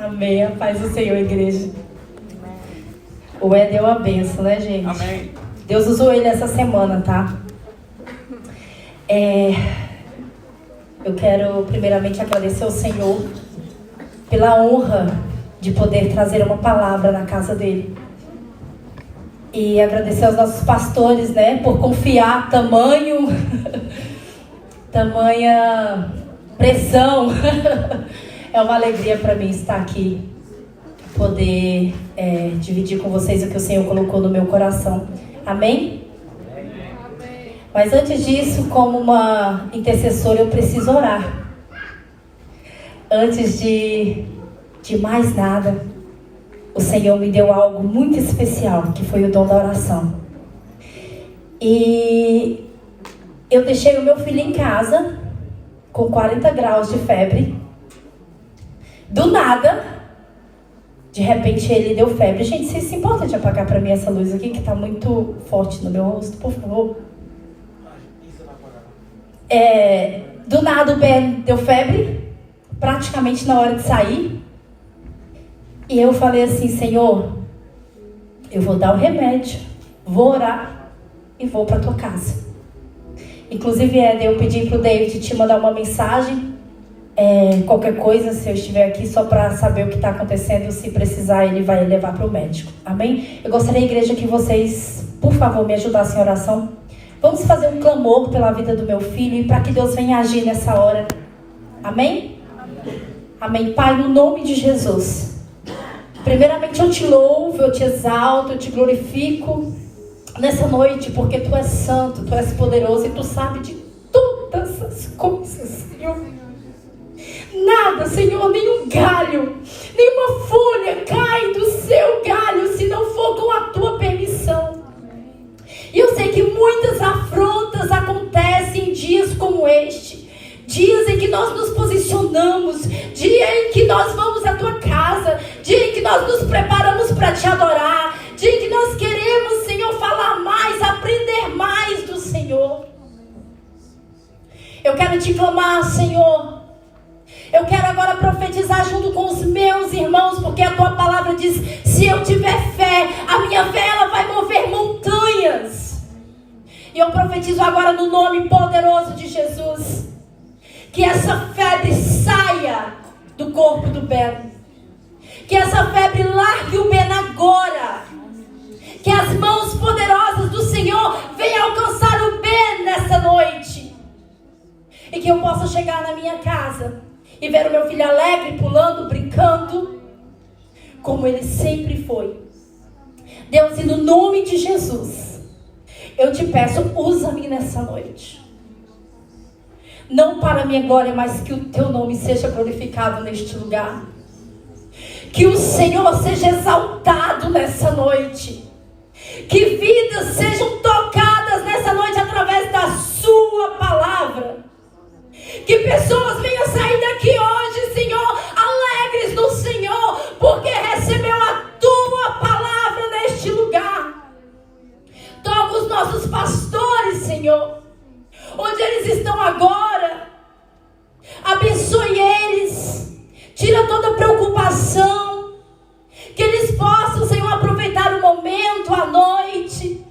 Amém. A paz do Senhor, igreja. O Éder é uma benção, né, gente? Amém. Deus usou ele essa semana, tá? Eu quero primeiramente agradecer ao Senhor pela honra de poder trazer uma palavra na casa dele. E agradecer aos nossos pastores, né, por confiar tamanha pressão. É uma alegria para mim estar aqui, poder dividir com vocês o que o Senhor colocou no meu coração. Amém? Amém. Mas antes disso, como uma intercessora, eu preciso orar. Antes de mais nada, o Senhor me deu algo muito especial, que foi o dom da oração. E eu deixei o meu filho em casa, com 40 graus de febre. Do nada, de repente ele deu febre. Gente, vocês se importam de apagar para mim essa luz aqui, que está muito forte no meu rosto, por favor? Do nada o Ben deu febre, praticamente na hora de sair. E eu falei assim: Senhor, eu vou dar o remédio, vou orar e vou para tua casa. Inclusive, eu pedi para o David te mandar uma mensagem. Qualquer coisa, se eu estiver aqui, só para saber o que está acontecendo, se precisar, ele vai levar para o médico. Amém? Eu gostaria, igreja, que vocês, por favor, me ajudassem em oração. Vamos fazer um clamor pela vida do meu filho e para que Deus venha agir nessa hora. Amém? Amém. Pai, no nome de Jesus, primeiramente eu te louvo, eu te exalto, eu te glorifico nessa noite, porque tu és santo, tu és poderoso e tu sabes de todas as coisas, Senhor. Nada, Senhor, nenhum galho, nenhuma folha cai do seu galho se não for com a tua permissão. E eu sei que muitas afrontas acontecem em dias como este, dias em que nós nos posicionamos, dia em que nós vamos à tua casa, dia em que nós nos preparamos para te adorar, dia em que nós queremos, Senhor, falar mais, aprender mais do Senhor. Eu quero te clamar, Senhor. Eu quero agora profetizar junto com os meus irmãos, porque a tua palavra diz: se eu tiver fé, a minha fé ela vai mover montanhas. E eu profetizo agora no nome poderoso de Jesus, que essa febre saia do corpo do Ben, que essa febre largue o Ben agora, que as mãos poderosas do Senhor venham alcançar o Ben nessa noite, e que eu possa chegar na minha casa e ver o meu filho alegre, pulando, brincando, como ele sempre foi. Deus, e no nome de Jesus, eu te peço, usa-me nessa noite. Não para a minha glória, mas que o teu nome seja glorificado neste lugar. Que o Senhor seja exaltado nessa noite. Que vidas sejam tocadas nessa noite através da sua palavra. Que pessoas venham sair daqui hoje, Senhor, alegres no Senhor, porque recebeu a tua palavra neste lugar. Toca os nossos pastores, Senhor, onde eles estão agora. Abençoe eles, tira toda preocupação, que eles possam, Senhor, aproveitar o momento, a noite,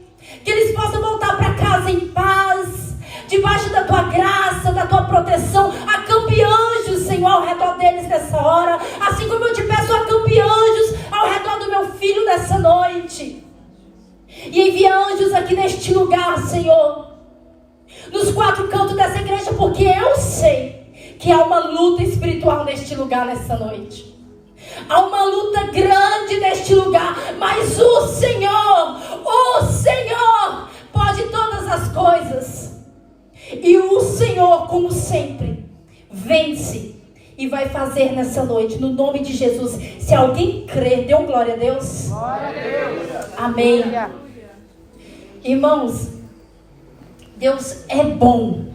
que eles possam voltar para casa em paz, debaixo da tua graça, da tua proteção. Acampe anjos, Senhor, ao redor deles nessa hora, assim como eu te peço, acampe anjos ao redor do meu filho nessa noite, e envia anjos aqui neste lugar, Senhor, nos quatro cantos dessa igreja, porque eu sei que há uma luta espiritual neste lugar nessa noite. Há uma luta grande neste lugar, mas o Senhor pode todas as coisas. E o Senhor, como sempre, vence e vai fazer nessa noite, no nome de Jesus. Se alguém crer, dê um glória a Deus. Glória a Deus. Amém. Irmãos, Deus é bom.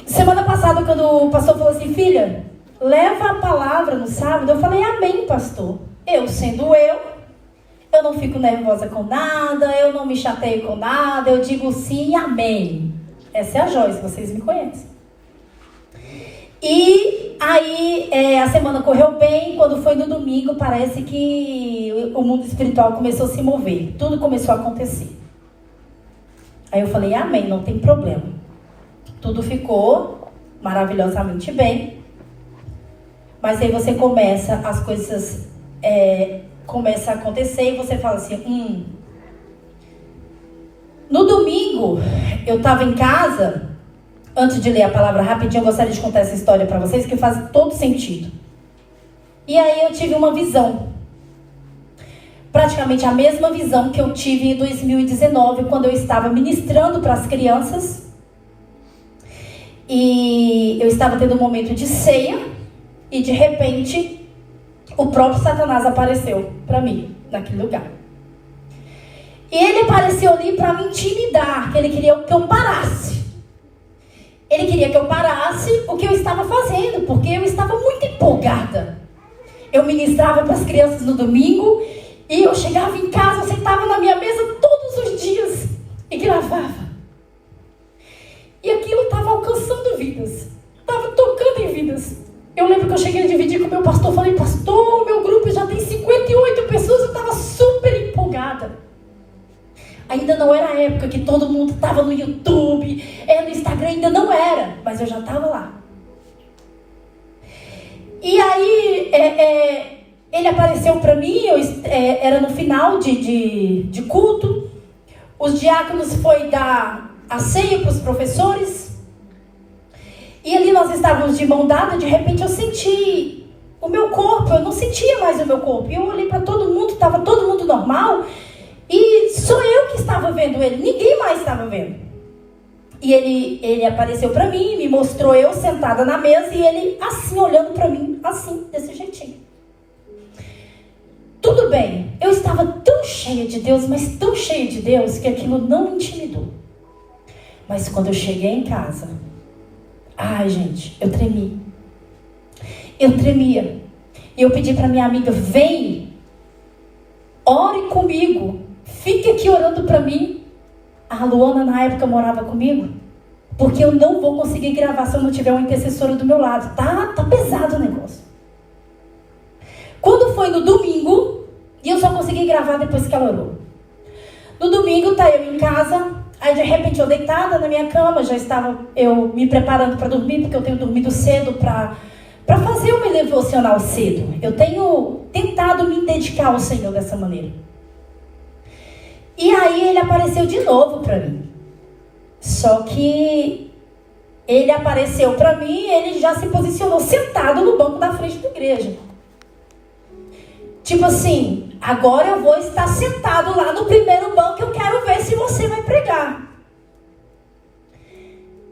Semana passada, quando o pastor falou assim: filha, leva a palavra no sábado, eu falei: amém, pastor. Eu sendo eu não fico nervosa com nada, eu não me chateio com nada, eu digo sim e amém. Essa é a Joyce, vocês me conhecem. E aí a semana correu bem. Quando foi no domingo, parece que o mundo espiritual começou a se mover. Tudo começou a acontecer. Aí eu falei, amém, não tem problema. Tudo ficou maravilhosamente bem. Mas aí você começa, as coisas começam a acontecer e você fala assim, No domingo, eu estava em casa. Antes de ler a palavra rapidinho, eu gostaria de contar essa história para vocês, que faz todo sentido. E aí eu tive uma visão. Praticamente a mesma visão que eu tive em 2019, quando eu estava ministrando para as crianças. E eu estava tendo um momento de ceia. E de repente, o próprio Satanás apareceu para mim, naquele lugar. E ele apareceu ali para me intimidar, que ele queria que eu parasse. Ele queria que eu parasse o que eu estava fazendo, porque eu estava muito empolgada. Eu ministrava para as crianças no domingo, e eu chegava em casa, eu sentava na minha mesa todos os dias e gravava. E aquilo estava alcançando vidas, estava tocando em vidas. Eu lembro que eu cheguei a dividir com o meu pastor, falei, pastor, meu grupo já tem 58 pessoas, eu estava super empolgada. Ainda não era a época que todo mundo estava no YouTube, no Instagram ainda não era, mas eu já estava lá. E aí, ele apareceu para mim, era no final de culto, os diáconos foi dar a ceia para os professores, e ali nós estávamos de mão dada, de repente eu senti o meu corpo, eu não sentia mais o meu corpo, e eu olhei para todo mundo, estava todo mundo normal, e só eu que estava vendo ele, ninguém mais estava vendo. E ele apareceu para mim, me mostrou eu sentada na mesa e ele assim, olhando para mim, assim, desse jeitinho. Tudo bem, eu estava tão cheia de Deus, mas tão cheia de Deus, que aquilo não me intimidou. Mas quando eu cheguei em casa, ai gente, eu tremi. Eu tremia. E eu pedi para minha amiga, vem, ore comigo. Fique aqui orando para mim. A Luana na época morava comigo. Porque eu não vou conseguir gravar se eu não tiver uma intercessora do meu lado. Tá pesado o negócio. Quando foi no domingo, e eu só consegui gravar depois que ela orou. No domingo tá eu em casa. Aí de repente eu deitada na minha cama. Já estava eu me preparando para dormir. Porque eu tenho dormido cedo para fazer o meu devocional cedo. Eu tenho tentado me dedicar ao Senhor dessa maneira. E aí ele apareceu de novo para mim. Só que ele apareceu para mim e ele já se posicionou sentado no banco da frente da igreja. Tipo assim, agora eu vou estar sentado lá no primeiro banco, eu quero ver se você vai pregar.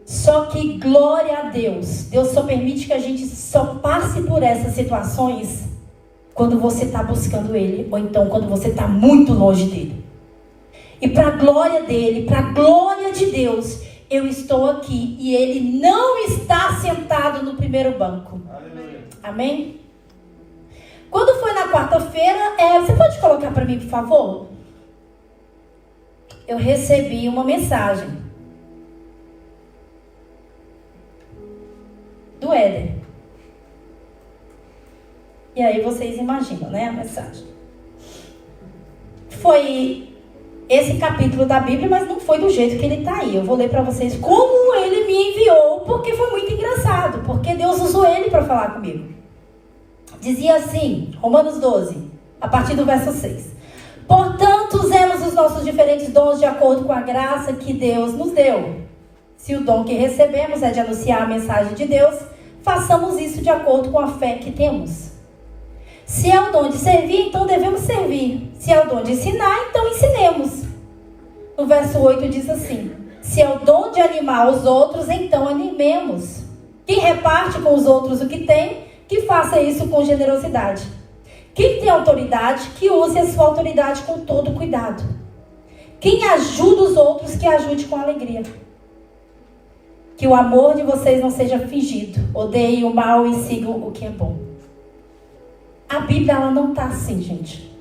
Só que glória a Deus. Deus só permite que a gente só passe por essas situações quando você está buscando Ele, ou então quando você está muito longe dEle. E para a glória dEle, para a glória de Deus, eu estou aqui e Ele não está sentado no primeiro banco. Aleluia. Amém? Quando foi na quarta-feira, você pode colocar para mim, por favor? Eu recebi uma mensagem do Éder. E aí vocês imaginam, né, a mensagem. Foi esse capítulo da Bíblia, mas não foi do jeito que ele está aí. Eu vou ler para vocês como ele me enviou, porque foi muito engraçado, porque Deus usou ele para falar comigo. Dizia assim, Romanos 12, a partir do verso 6. Portanto, usemos os nossos diferentes dons de acordo com a graça que Deus nos deu. Se o dom que recebemos é de anunciar a mensagem de Deus, façamos isso de acordo com a fé que temos. Se é o dom de servir, então devemos servir. Se é o dom de ensinar, então ensinemos. No verso 8 diz assim, se é o dom de animar os outros, então animemos. Quem reparte com os outros o que tem, que faça isso com generosidade. Quem tem autoridade, que use a sua autoridade com todo cuidado. Quem ajuda os outros, que ajude com alegria. Que o amor de vocês não seja fingido. Odeiem o mal e sigam o que é bom. A Bíblia, ela não está assim, gente.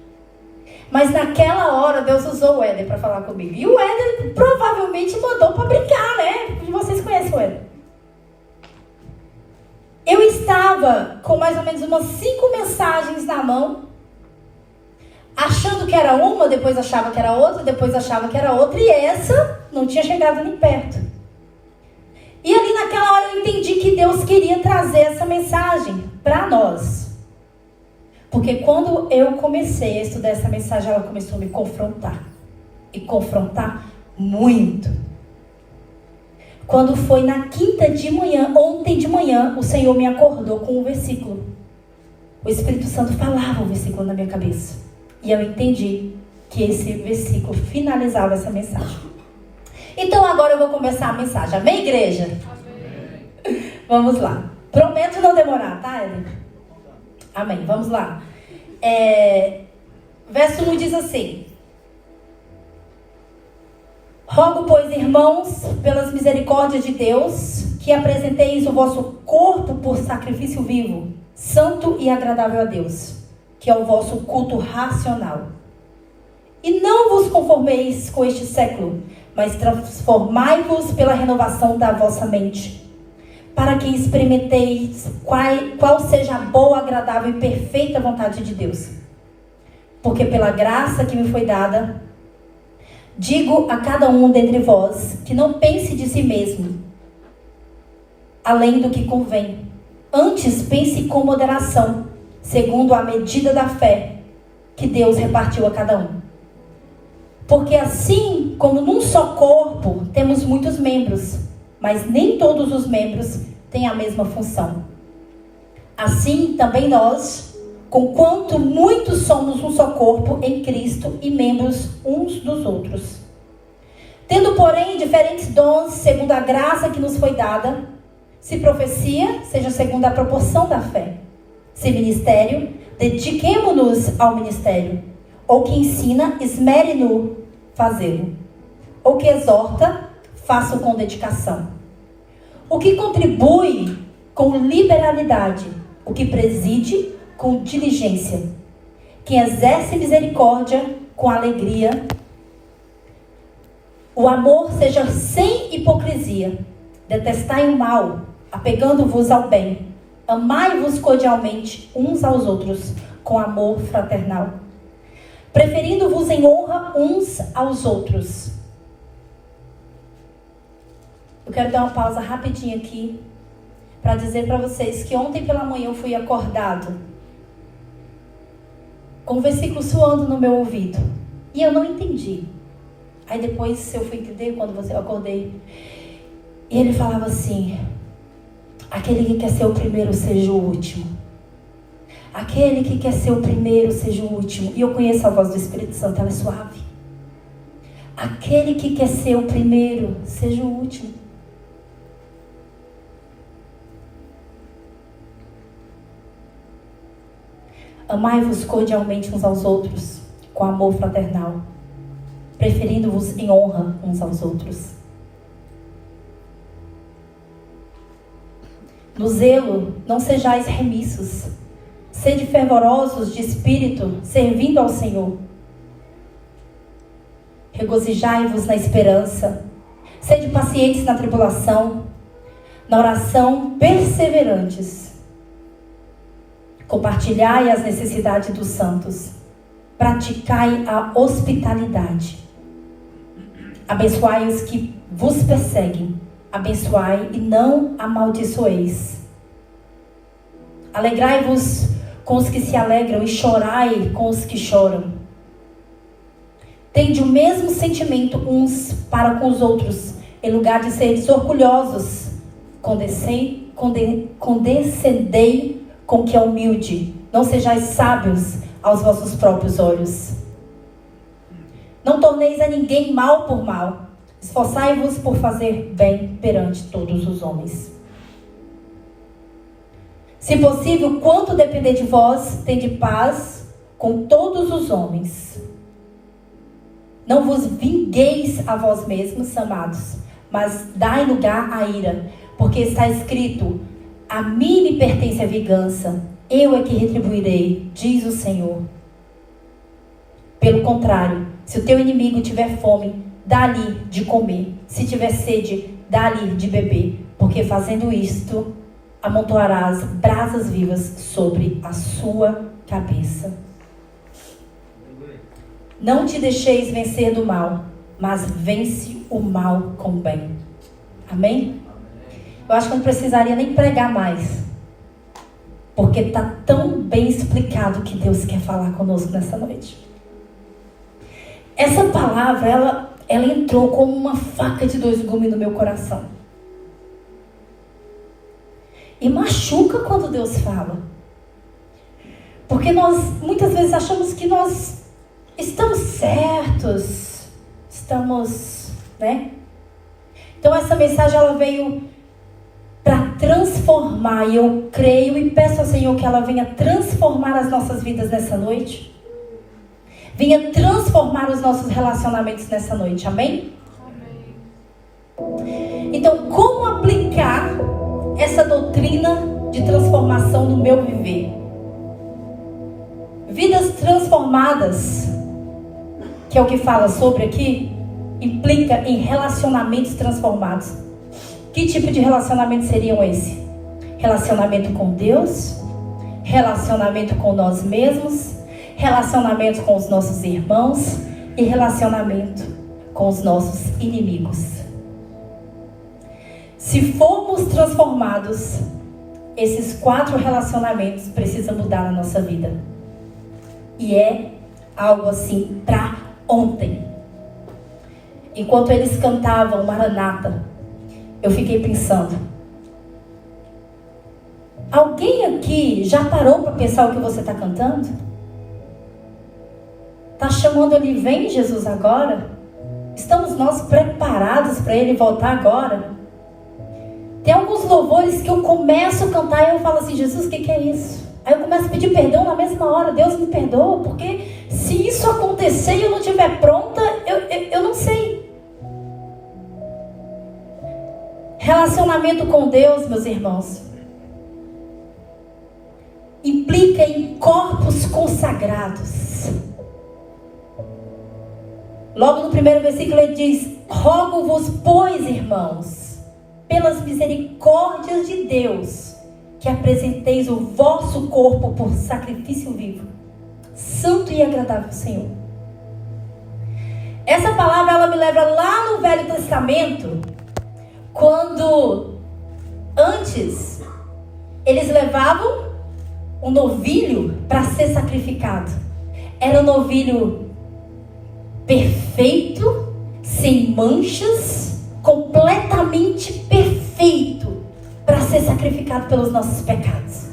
Mas naquela hora, Deus usou o Éder para falar comigo. E o Éder provavelmente mandou para brincar, né? Porque vocês conhecem o Éder. Eu estava com mais ou menos umas 5 mensagens na mão, achando que era uma, depois achava que era outra, depois achava que era outra, e essa não tinha chegado nem perto. E ali naquela hora eu entendi que Deus queria trazer essa mensagem para nós. Porque quando eu comecei a estudar essa mensagem, ela começou a me confrontar. E confrontar muito. Quando foi na quinta de manhã, ontem de manhã, o Senhor me acordou com um versículo. O Espírito Santo falava o versículo na minha cabeça. E eu entendi que esse versículo finalizava essa mensagem. Então agora eu vou começar a mensagem. Amém, igreja? Amém. Vamos lá. Prometo não demorar, tá, Ellen? Amém. Vamos lá. Verso 1 diz assim: rogo, pois, irmãos, pelas misericórdias de Deus, que apresenteis o vosso corpo por sacrifício vivo, santo e agradável a Deus, que é o vosso culto racional. E não vos conformeis com este século, mas transformai-vos pela renovação da vossa mente, para que experimenteis qual seja a boa, agradável e perfeita vontade de Deus. Porque pela graça que me foi dada, digo a cada um dentre vós, que não pense de si mesmo, além do que convém. Antes pense com moderação, segundo a medida da fé que Deus repartiu a cada um. Porque assim como num só corpo temos muitos membros, mas nem todos os membros têm a mesma função. Assim também nós, conquanto muitos somos um só corpo em Cristo e membros uns dos outros. Tendo, porém, diferentes dons segundo a graça que nos foi dada, se profecia, seja segundo a proporção da fé. Se ministério, dediquemo-nos ao ministério. Ou que ensina, esmere-no fazê-lo. Ou que exorta, faça-o com dedicação. O que contribui com liberalidade, o que preside com diligência. Quem exerce misericórdia com alegria. O amor seja sem hipocrisia. Detestai o mal, apegando-vos ao bem. Amai-vos cordialmente uns aos outros, com amor fraternal, preferindo-vos em honra uns aos outros. Eu quero dar uma pausa rapidinho aqui, para dizer para vocês que ontem pela manhã eu fui acordado, com um versículo soando no meu ouvido, e eu não entendi. Aí depois eu fui entender quando eu acordei, e ele falava assim: aquele que quer ser o primeiro, seja o último. Aquele que quer ser o primeiro, seja o último. E eu conheço a voz do Espírito Santo, ela é suave. Aquele que quer ser o primeiro, seja o último. Amai-vos cordialmente uns aos outros, com amor fraternal, preferindo-vos em honra uns aos outros. No zelo, não sejais remissos. Sede fervorosos de espírito, servindo ao Senhor. Regozijai-vos na esperança. Sede pacientes na tribulação. Na oração, perseverantes. Compartilhai as necessidades dos santos. Praticai a hospitalidade. Abençoai os que vos perseguem. Abençoai e não amaldiçoeis. Alegrai-vos com os que se alegram e chorai com os que choram. Tende o mesmo sentimento uns para com os outros, em lugar de seres orgulhosos. Condescendei com o que é humilde. Não sejais sábios aos vossos próprios olhos. Não torneis a ninguém mal por mal. Esforçai-vos por fazer bem perante todos os homens. Se possível, quanto depender de vós, tende paz com todos os homens. Não vos vingueis a vós mesmos, amados, mas dai lugar à ira, porque está escrito: a mim me pertence a vingança, eu é que retribuirei, diz o Senhor. Pelo contrário, se o teu inimigo tiver fome, dá-lhe de comer. Se tiver sede, dá-lhe de beber. Porque fazendo isto, amontoarás brasas vivas sobre a sua cabeça. Não te deixeis vencer do mal, mas vence o mal com o bem. Amém? Eu acho que eu não precisaria nem pregar mais, porque está tão bem explicado o que Deus quer falar conosco nessa noite. Essa palavra, ela entrou como uma faca de dois gumes no meu coração. E machuca quando Deus fala. Porque nós, muitas vezes, achamos que nós estamos certos. Estamos, né? Então, essa mensagem, ela veio para transformar. E eu creio e peço ao Senhor que ela venha transformar as nossas vidas nessa noite. Venha transformar os nossos relacionamentos nessa noite. Amém? Amém. Então, como aplicar essa doutrina de transformação no meu viver? Vidas transformadas, que é o que fala sobre aqui, implica em relacionamentos transformados. Que tipo de relacionamento seriam esse? Relacionamento com Deus, relacionamento com nós mesmos, relacionamento com os nossos irmãos e relacionamento com os nossos inimigos. Se formos transformados, esses 4 relacionamentos precisam mudar na nossa vida. E é algo assim para ontem. Enquanto eles cantavam Maranata, eu fiquei pensando: alguém aqui já parou para pensar o que você está cantando? Está chamando ele, vem Jesus agora? Estamos nós preparados para ele voltar agora? Tem alguns louvores que eu começo a cantar e eu falo assim: Jesus, o que é isso? Aí eu começo a pedir perdão na mesma hora. Deus me perdoa, porque se isso acontecer e eu não estiver pronta, eu não sei. Relacionamento com Deus, meus irmãos, implica em corpos consagrados. Logo no primeiro versículo ele diz: rogo-vos, pois, irmãos, pelas misericórdias de Deus, que apresenteis o vosso corpo por sacrifício vivo, santo e agradável ao Senhor. Essa palavra, ela me leva lá no Velho Testamento, quando antes eles levavam um novilho para ser sacrificado. Era um novilho perfeito, sem manchas, completamente perfeito para ser sacrificado pelos nossos pecados.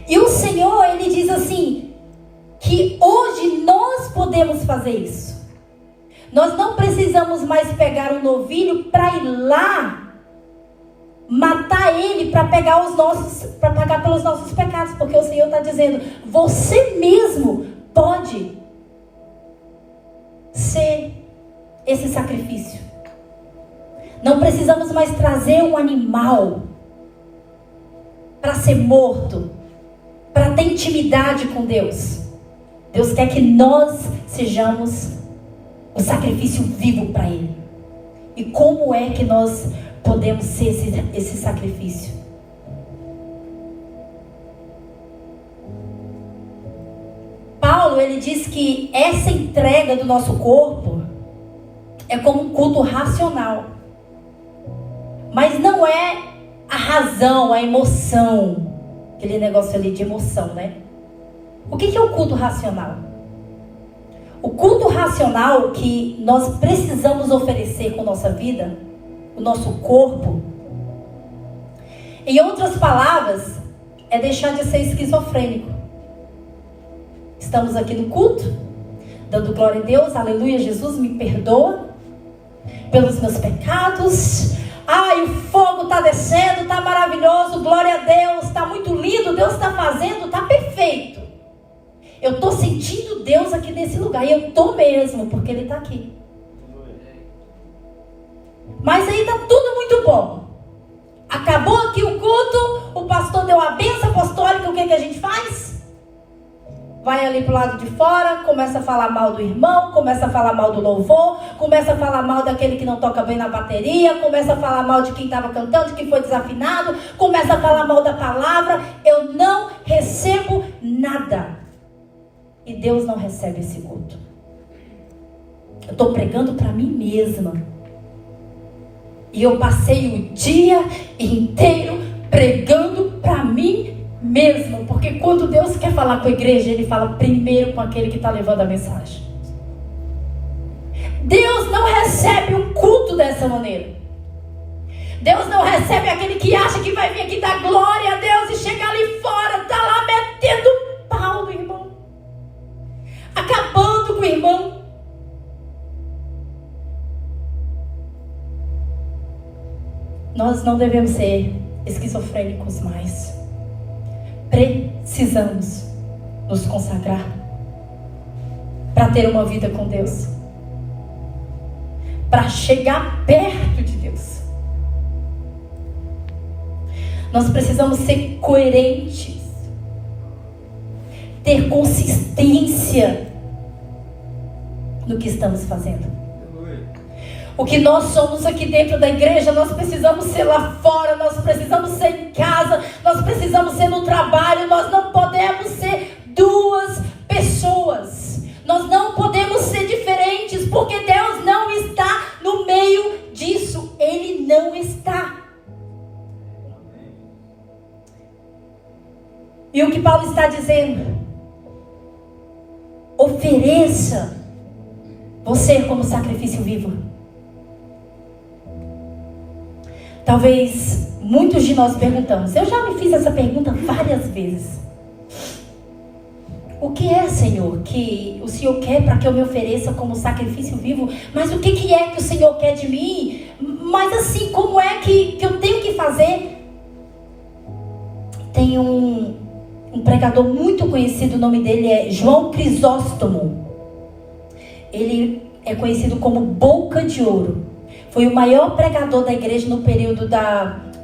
E o Senhor, ele diz assim, que hoje nós podemos fazer isso. Nós não precisamos mais pegar um novilho para ir lá matar ele para pegar para pagar pelos nossos pecados, porque o Senhor está dizendo: você mesmo pode ser esse sacrifício. Não precisamos mais trazer um animal para ser morto, para ter intimidade com Deus. Deus quer que nós sejamos o sacrifício vivo para Ele. E como é que nós podemos ser esse sacrifício? Paulo, ele diz que essa entrega do nosso corpo é como um culto racional. Mas não é a razão, a emoção. Aquele negócio ali de emoção, né? O que é o culto racional? O culto racional que nós precisamos oferecer com nossa vida, o nosso corpo, em outras palavras, é deixar de ser esquizofrênico. Estamos aqui no culto, dando glória a Deus, aleluia, Jesus me perdoa pelos meus pecados. Ai, o fogo está descendo, está maravilhoso, glória a Deus, está muito lindo, Deus está fazendo, está perfeito. Eu estou sentindo Deus aqui nesse lugar, e eu estou mesmo, porque Ele está aqui. Mas aí está tudo muito bom. Acabou aqui o culto, o pastor deu a bênção apostólica, o que a gente faz? vai ali pro lado de fora, começa a falar mal do irmão, começa a falar mal do louvor, começa a falar mal daquele que não toca bem na bateria, começa a falar mal de quem estava cantando, de quem foi desafinado, começa a falar mal da palavra. Eu não recebo nada. E Deus não recebe esse culto. Eu estou pregando para mim mesma. E eu passei o dia inteiro pregando para mim mesmo, porque quando Deus quer falar com a igreja, Ele fala primeiro com aquele que está levando a mensagem. Deus não recebe um culto dessa maneira. Deus não recebe aquele que acha que vai vir aqui dar glória a Deus e chegar ali fora, tá lá metendo pau no irmão, acabando com o irmão. Nós não devemos ser esquizofrênicos mais. Precisamos nos consagrar para ter uma vida com Deus, para chegar perto de Deus. Nós precisamos ser coerentes, ter consistência no que estamos fazendo. O que nós somos aqui dentro da igreja, nós precisamos ser lá fora, nós precisamos ser em casa, nós precisamos ser no trabalho. Nós não podemos ser duas pessoas. Nós não podemos ser diferentes, porque Deus não está no meio disso. Ele não está. E o que Paulo está dizendo? Ofereça você como sacrifício vivo. Talvez muitos de nós perguntamos, eu já me fiz essa pergunta várias vezes. O que é, Senhor, que o Senhor quer para que eu me ofereça como sacrifício vivo? Mas o que é que o Senhor quer de mim? Mas assim, como é que eu tenho que fazer? Tem um pregador muito conhecido, o nome dele é João Crisóstomo. Ele é conhecido como Boca de Ouro. Foi o maior pregador da igreja no período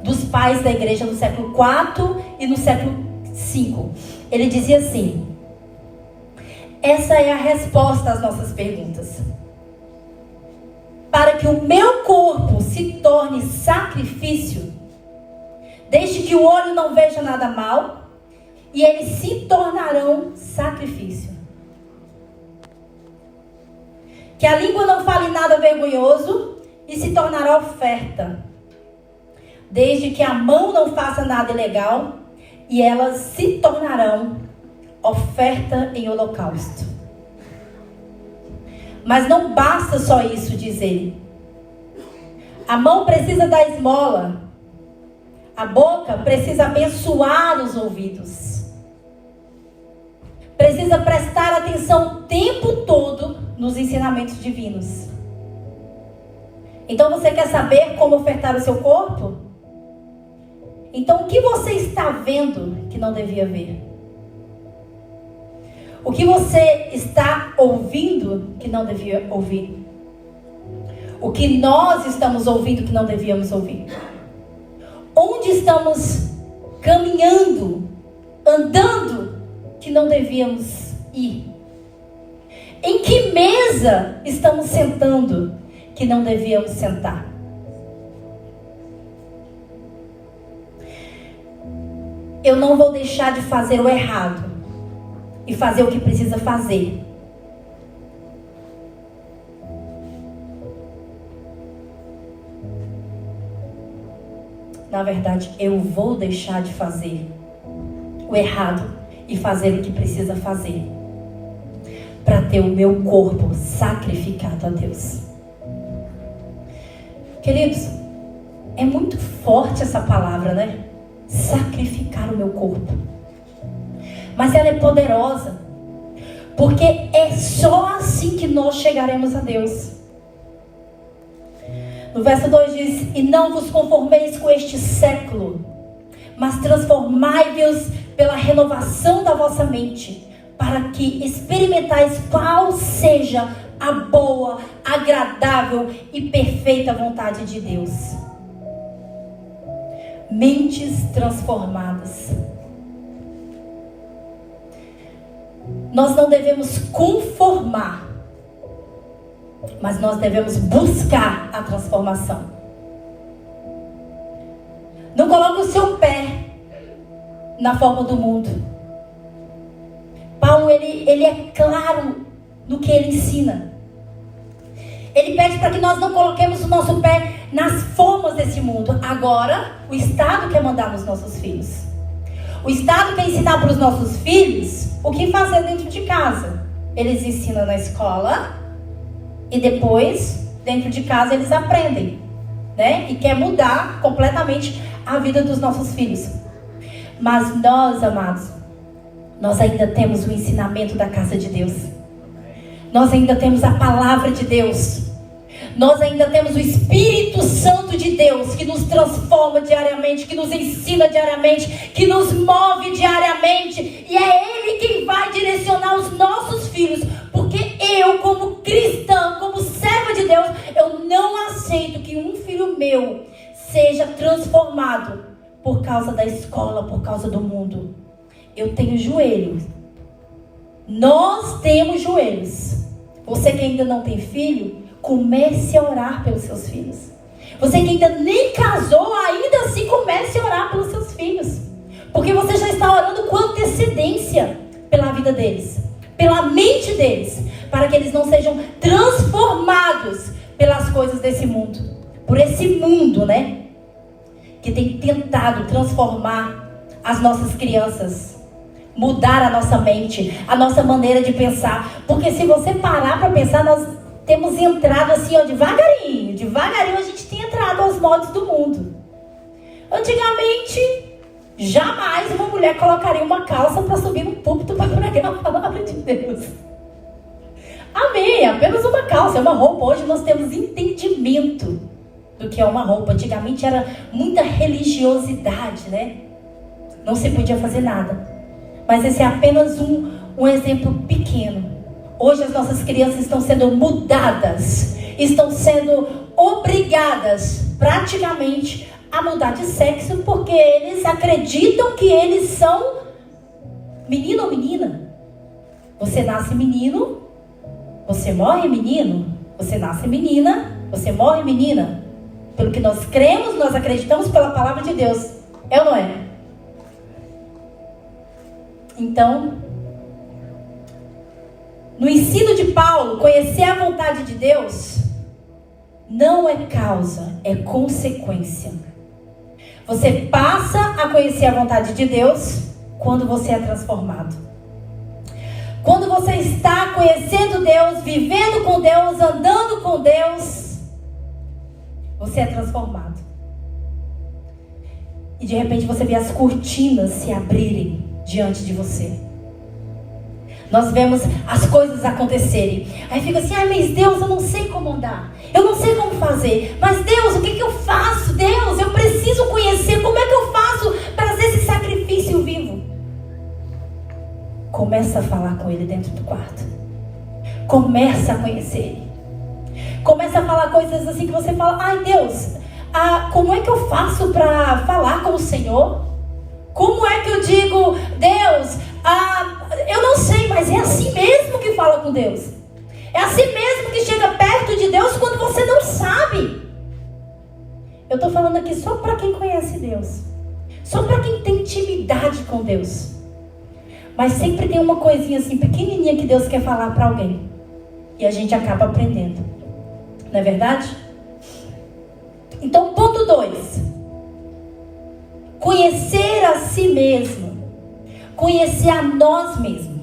dos pais da igreja no século IV e no século V. Ele dizia assim: essa é a resposta às nossas perguntas. Para que o meu corpo se torne sacrifício, desde que o olho não veja nada mal, e eles se tornarão sacrifício. Que a língua não fale nada vergonhoso, e se tornará oferta, desde que a mão não faça nada ilegal, e elas se tornarão oferta em holocausto. Mas não basta só isso, diz ele. A mão precisa dar esmola, a boca precisa abençoar os ouvidos, precisa prestar atenção o tempo todo nos ensinamentos divinos. Então você quer saber como ofertar o seu corpo? Então o que você está vendo que não devia ver? O que você está ouvindo que não devia ouvir? O que nós estamos ouvindo que não devíamos ouvir? Onde estamos caminhando, andando que não devíamos ir? Em que mesa estamos sentando que não devíamos sentar? Eu não vou deixar de fazer o errado e fazer o que precisa fazer. Na verdade, eu vou deixar de fazer o errado e fazer o que precisa fazer para ter o meu corpo sacrificado a Deus. Queridos, é muito forte essa palavra, né? Sacrificar o meu corpo. Mas ela é poderosa, porque é só assim que nós chegaremos a Deus. No verso 2 diz: e não vos conformeis com este século, mas transformai-vos pela renovação da vossa mente, para que experimentais qual seja a boa, agradável e perfeita vontade de Deus. Mentes transformadas. nós não devemos conformar, mas nós devemos buscar a transformação. Não coloque o seu pé na forma do mundo. Paulo, ele é claro no que ele ensina. Ele pede para que nós não coloquemos o nosso pé nas formas desse mundo. Agora, o Estado quer mandar nos nossos filhos. O Estado quer ensinar para os nossos filhos o que fazer dentro de casa. Eles ensinam na escola e depois, dentro de casa, eles aprendem, né? E quer mudar completamente a vida dos nossos filhos. Mas nós, amados, nós ainda temos o ensinamento da casa de Deus. Nós ainda temos a palavra de Deus. Nós ainda temos o Espírito Santo de Deus, que nos transforma diariamente, que nos ensina diariamente, que nos move diariamente. E é Ele quem vai direcionar os nossos filhos. Porque eu, como cristã, como serva de Deus, eu não aceito que um filho meu seja transformado por causa da escola, por causa do mundo. Eu tenho joelhos. Nós temos joelhos. Você que ainda não tem filho, comece a orar pelos seus filhos. Você que ainda nem casou, ainda assim comece a orar pelos seus filhos. Porque você já está orando com antecedência pela vida deles, pela mente deles, para que eles não sejam transformados pelas coisas desse mundo. Por esse mundo, né? Que tem tentado transformar as nossas crianças, mudar a nossa mente, a nossa maneira de pensar. Porque se você parar para pensar, nós temos entrado assim, ó, devagarinho a gente tem entrado aos moldes do mundo. Antigamente, jamais uma mulher colocaria uma calça para subir no púlpito para pregar a palavra de Deus. Amém, apenas uma calça, é uma roupa. Hoje nós temos entendimento do que é uma roupa. Antigamente era muita religiosidade, né? Não se podia fazer nada. Mas esse é apenas um exemplo pequeno. Hoje as nossas crianças estão sendo mudadas, estão sendo obrigadas praticamente a mudar de sexo, porque eles acreditam que eles são menino ou menina. Você nasce menino, você morre menino. Você nasce menina, você morre menina. Pelo que nós cremos, nós acreditamos pela palavra de Deus. É ou não é? Então, no ensino de Paulo, conhecer a vontade de Deus não é causa, é consequência. Você passa a conhecer a vontade de Deus quando você é transformado. Quando você está conhecendo Deus, vivendo com Deus, andando com Deus, você é transformado. E de repente você vê as cortinas se abrirem diante de você. Nós vemos as coisas acontecerem. Aí fica assim, mas Deus, eu não sei como andar. Eu não sei como fazer. Mas Deus, o que eu faço? Deus, eu preciso conhecer. Como é que eu faço para fazer esse sacrifício vivo? Começa a falar com Ele dentro do quarto. Começa a conhecer Ele. Começa a falar coisas assim que você fala, ai Deus, como é que eu faço para falar com o Senhor? Como é que eu digo, Deus, eu não sei, mas é assim mesmo que fala com Deus. É assim mesmo que chega perto de Deus quando você não sabe. Eu estou falando aqui só para quem conhece Deus. Só para quem tem intimidade com Deus. Mas sempre tem uma coisinha assim pequenininha que Deus quer falar para alguém. E a gente acaba aprendendo. Não é verdade? Então, ponto 2. Conhecer a si mesmo. Conhecer a nós mesmos.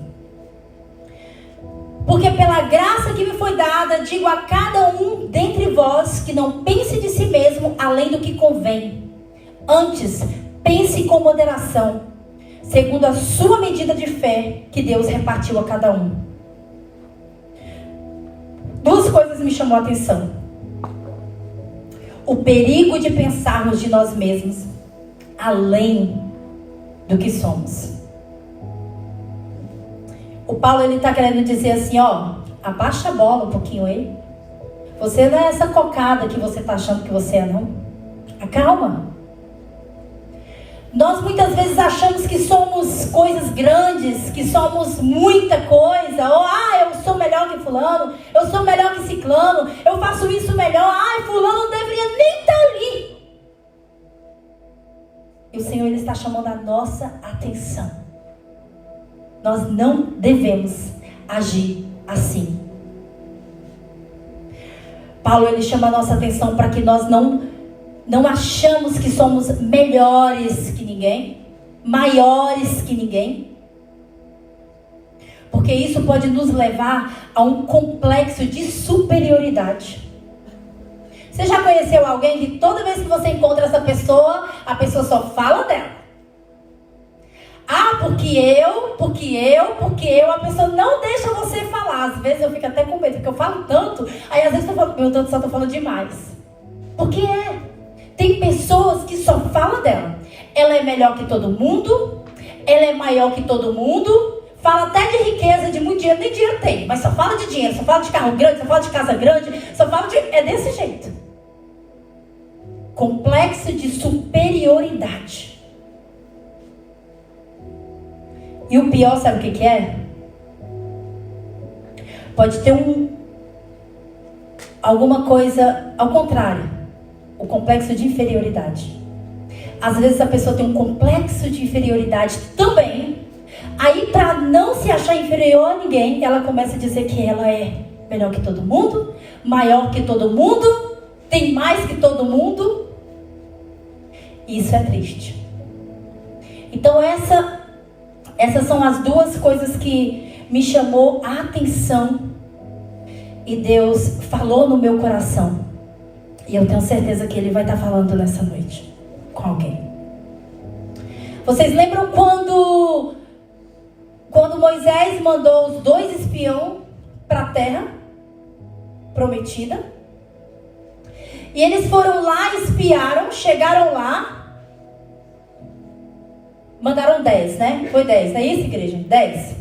Porque pela graça que me foi dada, digo a cada um dentre vós que não pense de si mesmo além do que convém. Antes, pense com moderação, segundo a sua medida de fé que Deus repartiu a cada um. Duas coisas me chamou a atenção. O perigo de pensarmos de nós mesmos além do que somos. O Paulo, ele está querendo dizer assim, abaixa a bola um pouquinho aí. Você não é essa cocada que você está achando que você é, não. Acalma. Nós muitas vezes achamos que somos coisas grandes, que somos muita coisa. Ou, eu sou melhor que fulano, eu sou melhor que ciclano, eu faço isso melhor. Fulano não deveria nem estar ali. E o Senhor, Ele está chamando a nossa atenção. Nós não devemos agir assim. Paulo, ele chama a nossa atenção para que nós não achamos que somos melhores que ninguém, maiores que ninguém. Porque isso pode nos levar a um complexo de superioridade. Você já conheceu alguém que toda vez que você encontra essa pessoa, a pessoa só fala dela? Porque eu, a pessoa não deixa você falar. Às vezes eu fico até com medo, porque eu falo tanto, aí às vezes eu falo, meu Deus do céu, eu tô falando demais. Porque tem pessoas que só falam dela. Ela é melhor que todo mundo, ela é maior que todo mundo, fala até de riqueza, de muito dinheiro, nem dinheiro tem, mas só fala de dinheiro, só fala de carro grande, só fala de casa grande, só fala de... É desse jeito. Complexo de superioridade. E o pior, sabe o que é? Pode ter alguma coisa ao contrário. O complexo de inferioridade. Às vezes a pessoa tem um complexo de inferioridade também. Aí, para não se achar inferior a ninguém, ela começa a dizer que ela é melhor que todo mundo, maior que todo mundo, tem mais que todo mundo. Isso é triste. Então essas são as duas coisas que me chamou a atenção. E Deus falou no meu coração. E eu tenho certeza que Ele vai estar falando nessa noite com alguém. Vocês lembram quando Moisés mandou os 2 espiões para a terra prometida? E eles foram lá, espiaram, chegaram lá. Mandaram 10, né? Foi 10, não é isso, igreja? 10.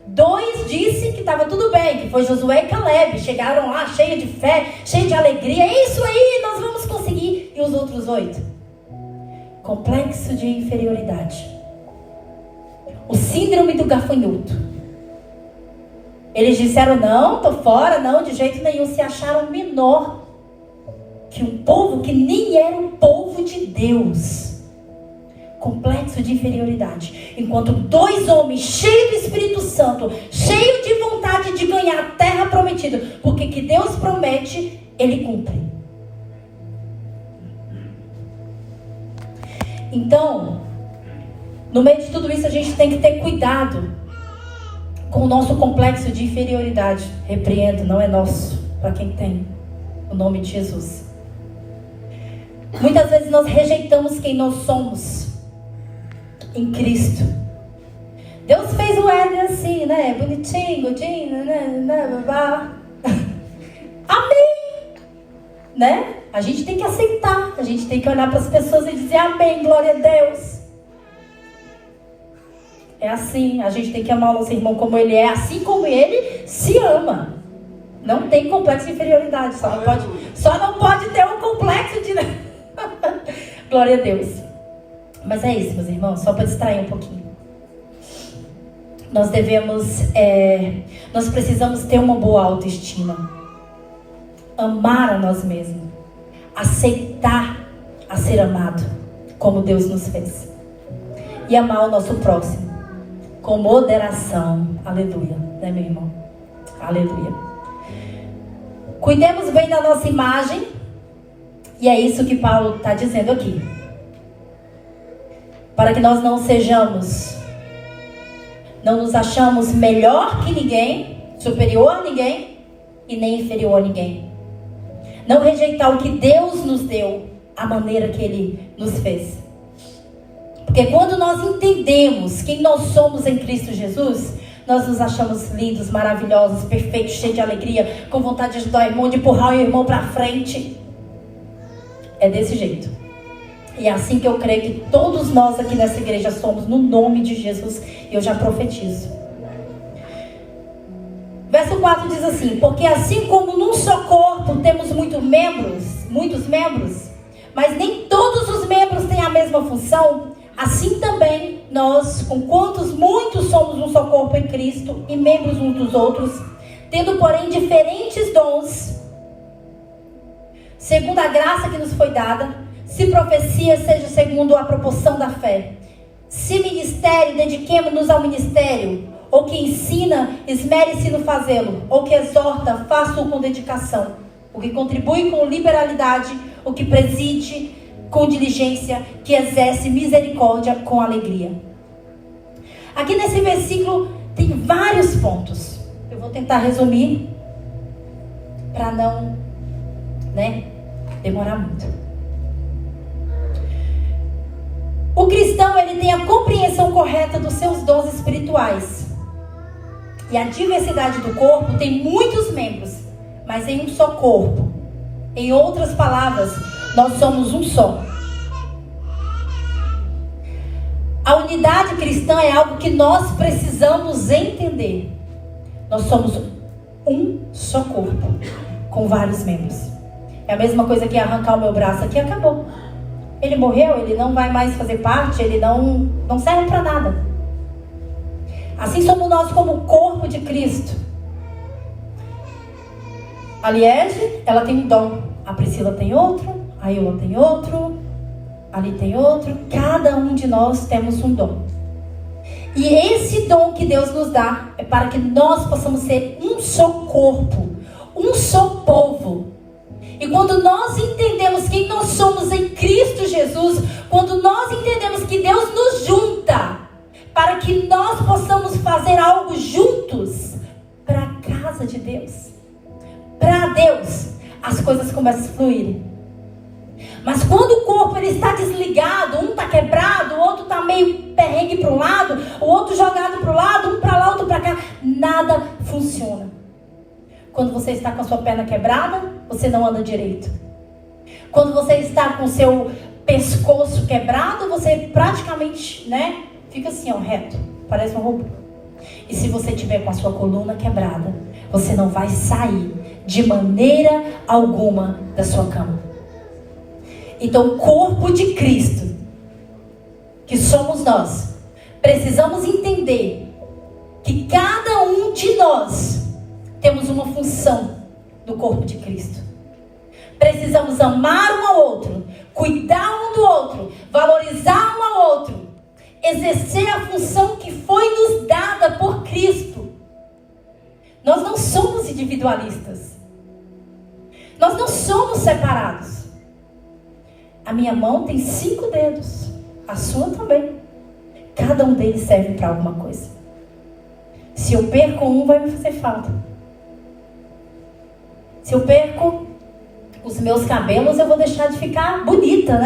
2 disse que estava tudo bem, que foi Josué e Caleb. Chegaram lá cheio de fé, cheio de alegria. É isso aí, nós vamos conseguir. E os outros 8? Complexo de inferioridade. O síndrome do gafanhoto. Eles disseram, não, tô fora, não, de jeito nenhum. Se acharam menor que um povo que nem era um povo de Deus. Complexo de inferioridade. Enquanto 2 homens cheios do Espírito Santo, cheios de vontade de ganhar a terra prometida, porque que Deus promete, Ele cumpre. Então, no meio de tudo isso, a gente tem que ter cuidado com o nosso complexo de inferioridade. Repreendo, não é nosso, para quem tem o nome de Jesus. Muitas vezes nós rejeitamos quem nós somos em Cristo. Deus fez o Éden assim, né? Bonitinho, godinho, né? Amém! Né? A gente tem que aceitar. A gente tem que olhar para as pessoas e dizer amém, glória a Deus. É assim. A gente tem que amar o nosso irmão como ele é, assim como ele se ama. Não tem complexo de inferioridade. Só não pode ter um complexo de... Glória a Deus. Mas é isso, meus irmãos, só para distrair um pouquinho. Nós precisamos ter uma boa autoestima. Amar a nós mesmos. Aceitar a ser amado, como Deus nos fez. E amar o nosso próximo, com moderação. Aleluia, né, meu irmão? Aleluia. Cuidemos bem da nossa imagem. E é isso que Paulo está dizendo aqui. Para que nós não nos achamos melhor que ninguém, superior a ninguém e nem inferior a ninguém. Não rejeitar o que Deus nos deu, a maneira que Ele nos fez. Porque quando nós entendemos quem nós somos em Cristo Jesus, nós nos achamos lindos, maravilhosos, perfeitos, cheios de alegria, com vontade de ajudar o irmão, de empurrar o irmão para frente. É desse jeito. E é assim que eu creio que todos nós aqui nessa igreja somos, no nome de Jesus. E eu já profetizo. Verso 4 diz assim: porque assim como num só corpo temos muitos membros, mas nem todos os membros têm a a mesma função, assim também nós, com quantos muitos somos um só corpo em Cristo e membros uns dos outros, tendo porém diferentes dons, segundo a graça que nos foi dada, se profecia, seja segundo a proporção da fé. Se ministério, dediquemo-nos ao ministério. Ou que ensina, esmere-se no fazê-lo. Ou que exorta, faça-o com dedicação. O que contribui com liberalidade, o que preside com diligência, que exerce misericórdia com alegria. Aqui nesse versículo tem vários pontos. Eu vou tentar resumir para não, demorar muito. O cristão, ele tem a compreensão correta dos seus dons espirituais. E a diversidade do corpo tem muitos membros, mas em um só corpo. Em outras palavras, nós somos um só. A unidade cristã é algo que nós precisamos entender. Nós somos um só corpo, com vários membros. É a mesma coisa que arrancar o meu braço aqui, acabou. Ele morreu, ele não vai mais fazer parte, ele não serve para nada. Assim somos nós como o corpo de Cristo. A Liege, ela tem um dom. A Priscila tem outro, a Ilma tem outro, ali tem outro. Cada um de nós temos um dom. E esse dom que Deus nos dá é para que nós possamos ser um só corpo, um só povo. E quando nós entendemos quem nós somos em Cristo Jesus, quando nós entendemos que Deus nos junta para que nós possamos fazer algo juntos para a casa de Deus, para Deus, as coisas começam a fluir. Mas quando o corpo ele está desligado, um está quebrado, o outro está meio perrengue para um lado, o outro jogado para o lado, um para lá, outro para cá, nada funciona. Quando você está com a sua perna quebrada, você não anda direito. Quando você está com o seu pescoço quebrado, você praticamente, fica assim, reto. Parece um robô. E se você tiver com a sua coluna quebrada, você não vai sair de maneira alguma da sua cama. Então, o corpo de Cristo, que somos nós, precisamos entender que cada um de nós temos uma função no corpo de Cristo. Precisamos amar um ao outro, cuidar um do outro, valorizar um ao outro, exercer a função que foi nos dada por Cristo. Nós não somos individualistas. Nós não somos separados. A minha mão tem 5 dedos, a sua também. Cada um deles serve para alguma coisa. Se eu perco um, vai me fazer falta. Se eu perco os meus cabelos, eu vou deixar de ficar bonita,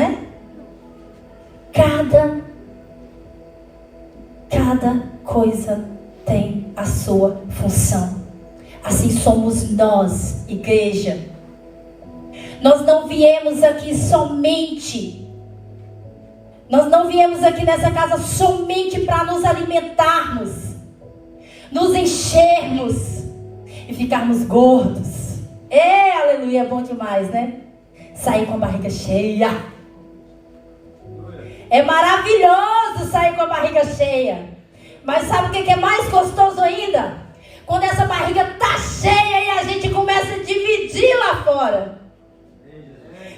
Cada coisa tem a sua função. Assim somos nós, igreja. Nós não viemos aqui somente. Nós não viemos aqui nessa casa somente para nos alimentarmos, nos enchermos e ficarmos gordos. Aleluia, é bom demais, Sair com a barriga cheia. É maravilhoso sair com a barriga cheia. Mas sabe o que é mais gostoso ainda? Quando essa barriga tá cheia e a gente começa a dividir lá fora.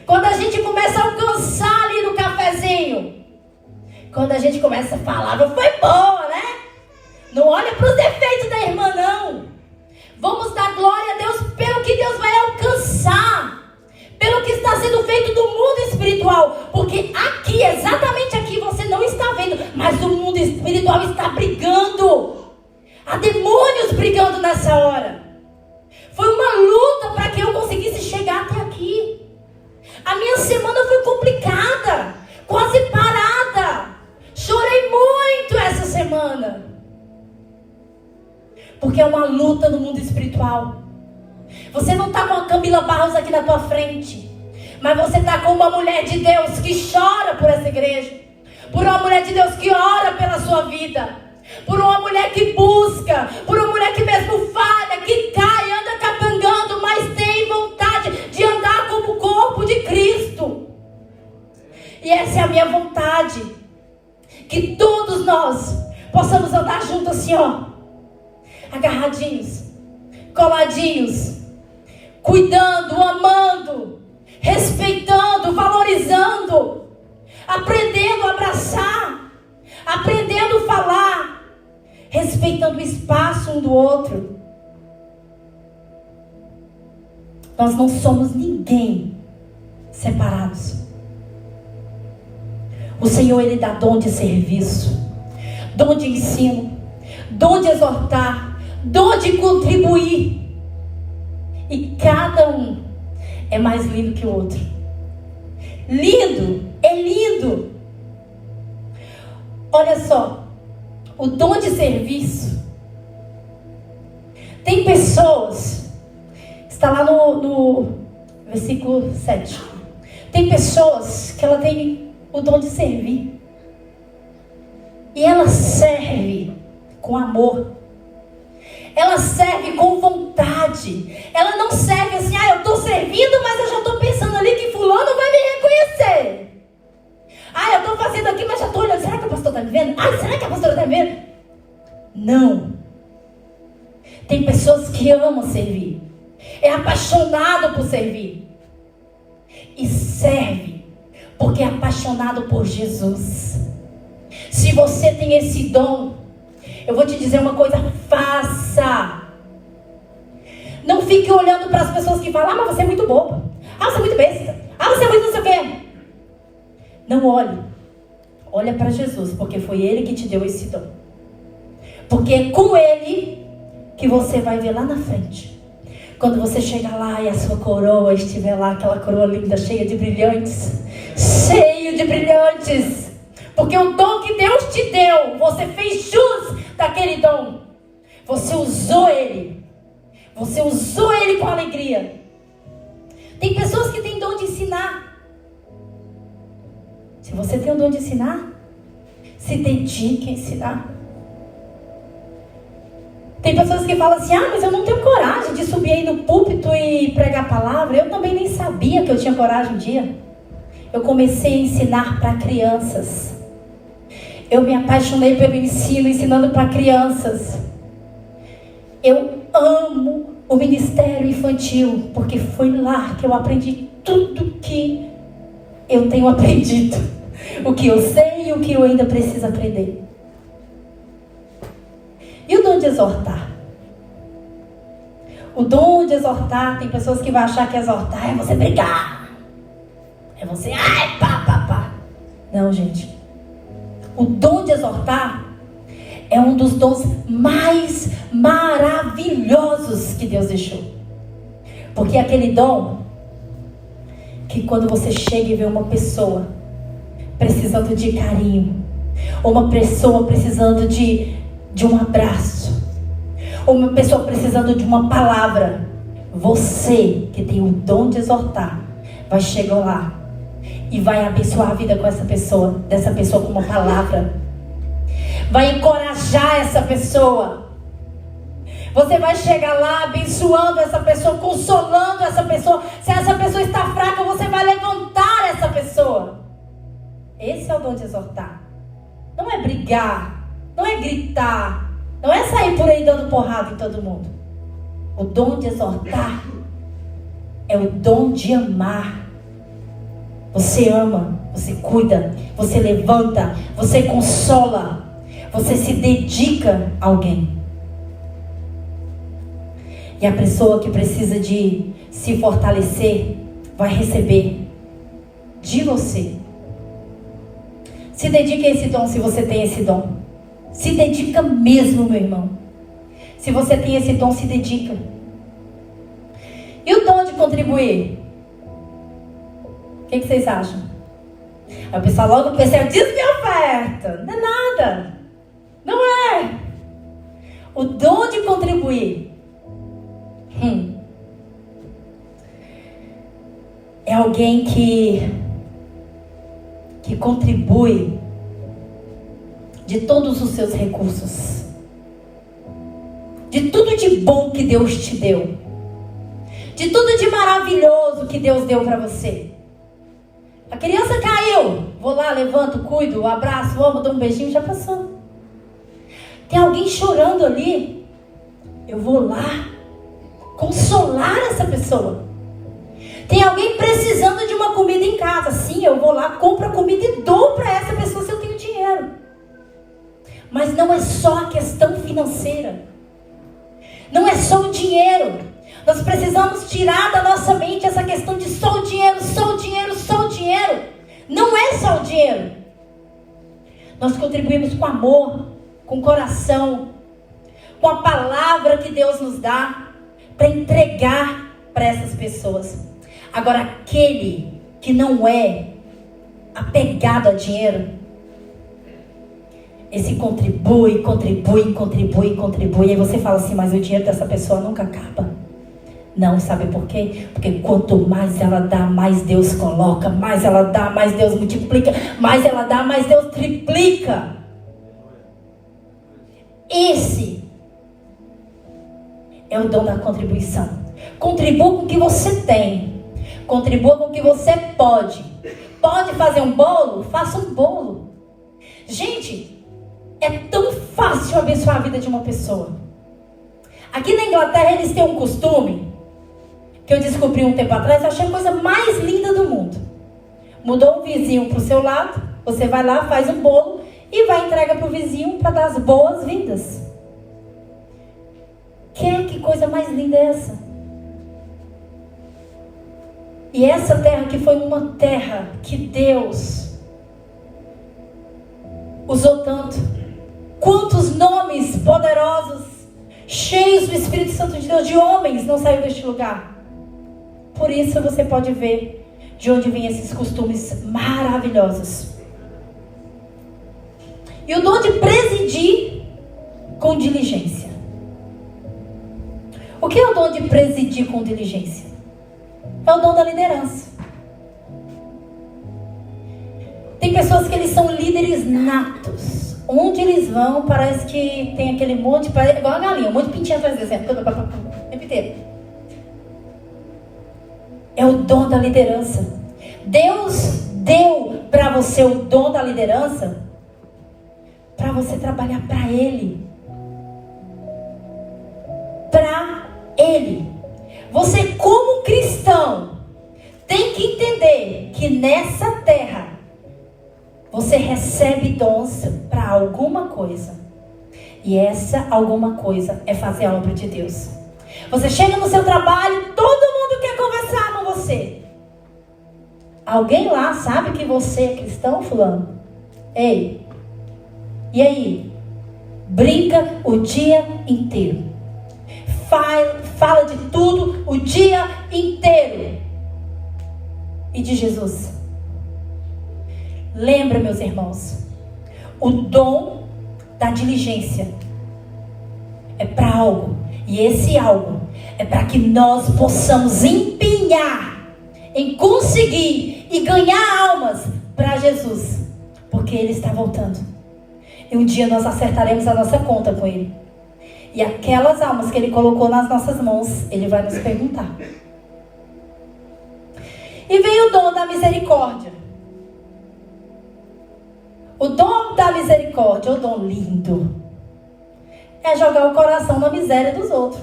Quando a gente começa a alcançar ali no cafezinho. Quando a gente começa a falar, não foi boa, Não olha para os defeitos da irmã, não. Vamos dar glória a Deus pelo que Deus vai alcançar, pelo que está sendo feito no mundo espiritual. Porque aqui, exatamente aqui, você não está vendo, mas o mundo espiritual está brigando. Há demônios brigando nessa hora. Foi uma luta para que eu conseguisse chegar até aqui. A minha semana foi complicada, quase parada. Chorei muito essa semana. Porque é uma luta no mundo espiritual. Você não está com a Camila Barros aqui na tua frente, mas você está com uma mulher de Deus que chora por essa igreja, por uma mulher de Deus que ora pela sua vida, por uma mulher que busca, por uma mulher que mesmo falha, que cai, anda capangando, mas tem vontade de andar como o corpo de Cristo. E essa é a minha vontade. Que todos nós possamos andar juntos assim, ó, agarradinhos, coladinhos, cuidando, amando, respeitando, valorizando, aprendendo a abraçar, aprendendo a falar, respeitando o espaço um do outro. Nós não somos ninguém separados. O Senhor, Ele dá dom de serviço, dom de ensino, dom de exortar, dom de contribuir. E cada um é mais lindo que o outro. Lindo, é lindo. Olha só, o dom de serviço. Tem pessoas, está lá no versículo 7. Tem pessoas que ela tem o dom de servir. E ela serve com amor. Ela serve com vontade. Ela não serve assim, eu estou servindo, mas eu já estou pensando ali que fulano vai me reconhecer. Eu estou fazendo aqui, mas já estou olhando, será que o pastor está me vendo? Será que a pastora está me vendo? Não. Tem pessoas que amam servir. É apaixonado por servir. E serve porque é apaixonado por Jesus. Se você tem esse dom, eu vou te dizer uma coisa, faça. Não fique olhando para as pessoas que falam, mas você é muito boba. Você é muito besta. Você é muito não sei o quê. Não olhe. Olha para Jesus, porque foi Ele que te deu esse dom. Porque é com Ele que você vai ver lá na frente. Quando você chegar lá e a sua coroa estiver lá, aquela coroa linda, cheia de brilhantes. Cheio de brilhantes. Porque o dom que Deus te deu, você fez jus daquele dom. Você usou ele. Você usou ele com alegria. Tem pessoas que têm dom de ensinar. Se você tem o dom de ensinar, se dedique a ensinar. Tem pessoas que falam assim, mas eu não tenho coragem de subir aí no púlpito e pregar a palavra. Eu também nem sabia que eu tinha coragem um dia. Eu comecei a ensinar para crianças. Eu me apaixonei pelo ensino, ensinando para crianças. Eu amo o ministério infantil, porque foi lá que eu aprendi tudo que eu tenho aprendido. O que eu sei e o que eu ainda preciso aprender. E o dom de exortar? O dom de exortar, tem pessoas que vão achar que exortar é você brigar. É você, pá. Não, gente. O dom de exortar é um dos dons mais maravilhosos que Deus deixou. Porque é aquele dom que quando você chega e vê uma pessoa precisando de carinho, ou uma pessoa precisando de um abraço, ou uma pessoa precisando de uma palavra, você que tem o dom de exortar, vai chegar lá e vai abençoar a vida com dessa pessoa com uma palavra. Vai encorajar essa pessoa. Você vai chegar lá abençoando essa pessoa, consolando essa pessoa. Se essa pessoa está fraca, você vai levantar essa pessoa. Esse é o dom de exortar. Não é brigar, não é gritar, não é sair por aí dando porrada em todo mundo. O dom de exortar é o dom de amar. Você ama, você cuida, você levanta, você consola, você se dedica a alguém. E a pessoa que precisa de se fortalecer vai receber de você. Se dedique a esse dom se você tem esse dom. Se dedica mesmo, meu irmão. Se você tem esse dom, se dedica. E o dom de contribuir? O que vocês acham? Aí o pessoal logo pensa, diz minha oferta. Não é nada. Não é. O dom de contribuir é alguém que contribui de todos os seus recursos, de tudo de bom que Deus te deu, de tudo de maravilhoso que Deus deu para você. A criança caiu, vou lá, levanto, cuido, abraço, amo, dou um beijinho, já passou. Tem alguém chorando ali, eu vou lá consolar essa pessoa. Tem alguém precisando de uma comida em casa, sim, eu vou lá, compro a comida e dou para essa pessoa se eu tenho dinheiro. Mas não é só a questão financeira, não é só o dinheiro. Nós precisamos tirar da nossa mente essa questão de só o dinheiro, só o dinheiro, só o dinheiro. Não é só o dinheiro. Nós contribuímos com amor, com coração, com a palavra que Deus nos dá para entregar para essas pessoas. Agora, aquele que não é apegado a dinheiro, esse contribui. E aí você fala assim, mas o dinheiro dessa pessoa nunca acaba. Não, sabe por quê? Porque quanto mais ela dá, mais Deus coloca. Mais ela dá, mais Deus multiplica. Mais ela dá, mais Deus triplica. Esse é o dom da contribuição. Contribua com o que você tem. Contribua com o que você pode. Pode fazer um bolo? Faça um bolo. Gente, é tão fácil abençoar a vida de uma pessoa. Aqui na Inglaterra eles têm um costume que eu descobri um tempo atrás, eu achei a coisa mais linda do mundo. Mudou um vizinho para o seu lado, você vai lá, faz um bolo e vai entregar para o vizinho para dar as boas-vindas. Que coisa mais linda é essa? E essa terra que foi uma terra que Deus usou tanto. Quantos nomes poderosos, cheios do Espírito Santo de Deus, de homens, não saiu deste lugar. Por isso você pode ver de onde vêm esses costumes maravilhosos. E o dom de presidir com diligência. O que é o dom de presidir com diligência? É o dom da liderança. Tem pessoas que eles são líderes natos. Onde eles vão, parece que tem aquele monte, igual a galinha, um monte de pintinha atrás deles, o tempo inteiro. É o dom da liderança. Deus deu para você o dom da liderança para você trabalhar para Ele. Para Ele. Você, como cristão, tem que entender que nessa terra você recebe dons para alguma coisa. E essa alguma coisa é fazer a obra de Deus. Você chega no seu trabalho, todo mundo quer conversar com você. Alguém lá sabe que você é cristão, fulano? Ei, e aí? Brinca o dia inteiro. Fala de tudo o dia inteiro. E de Jesus? Lembra, meus irmãos, o dom da diligência é para algo. E esse algo é para que nós possamos empenhar em conseguir e ganhar almas para Jesus. Porque Ele está voltando. E um dia nós acertaremos a nossa conta com Ele. E aquelas almas que Ele colocou nas nossas mãos, Ele vai nos perguntar. E vem o dom da misericórdia. O dom da misericórdia, o dom lindo, é jogar o coração na miséria dos outros.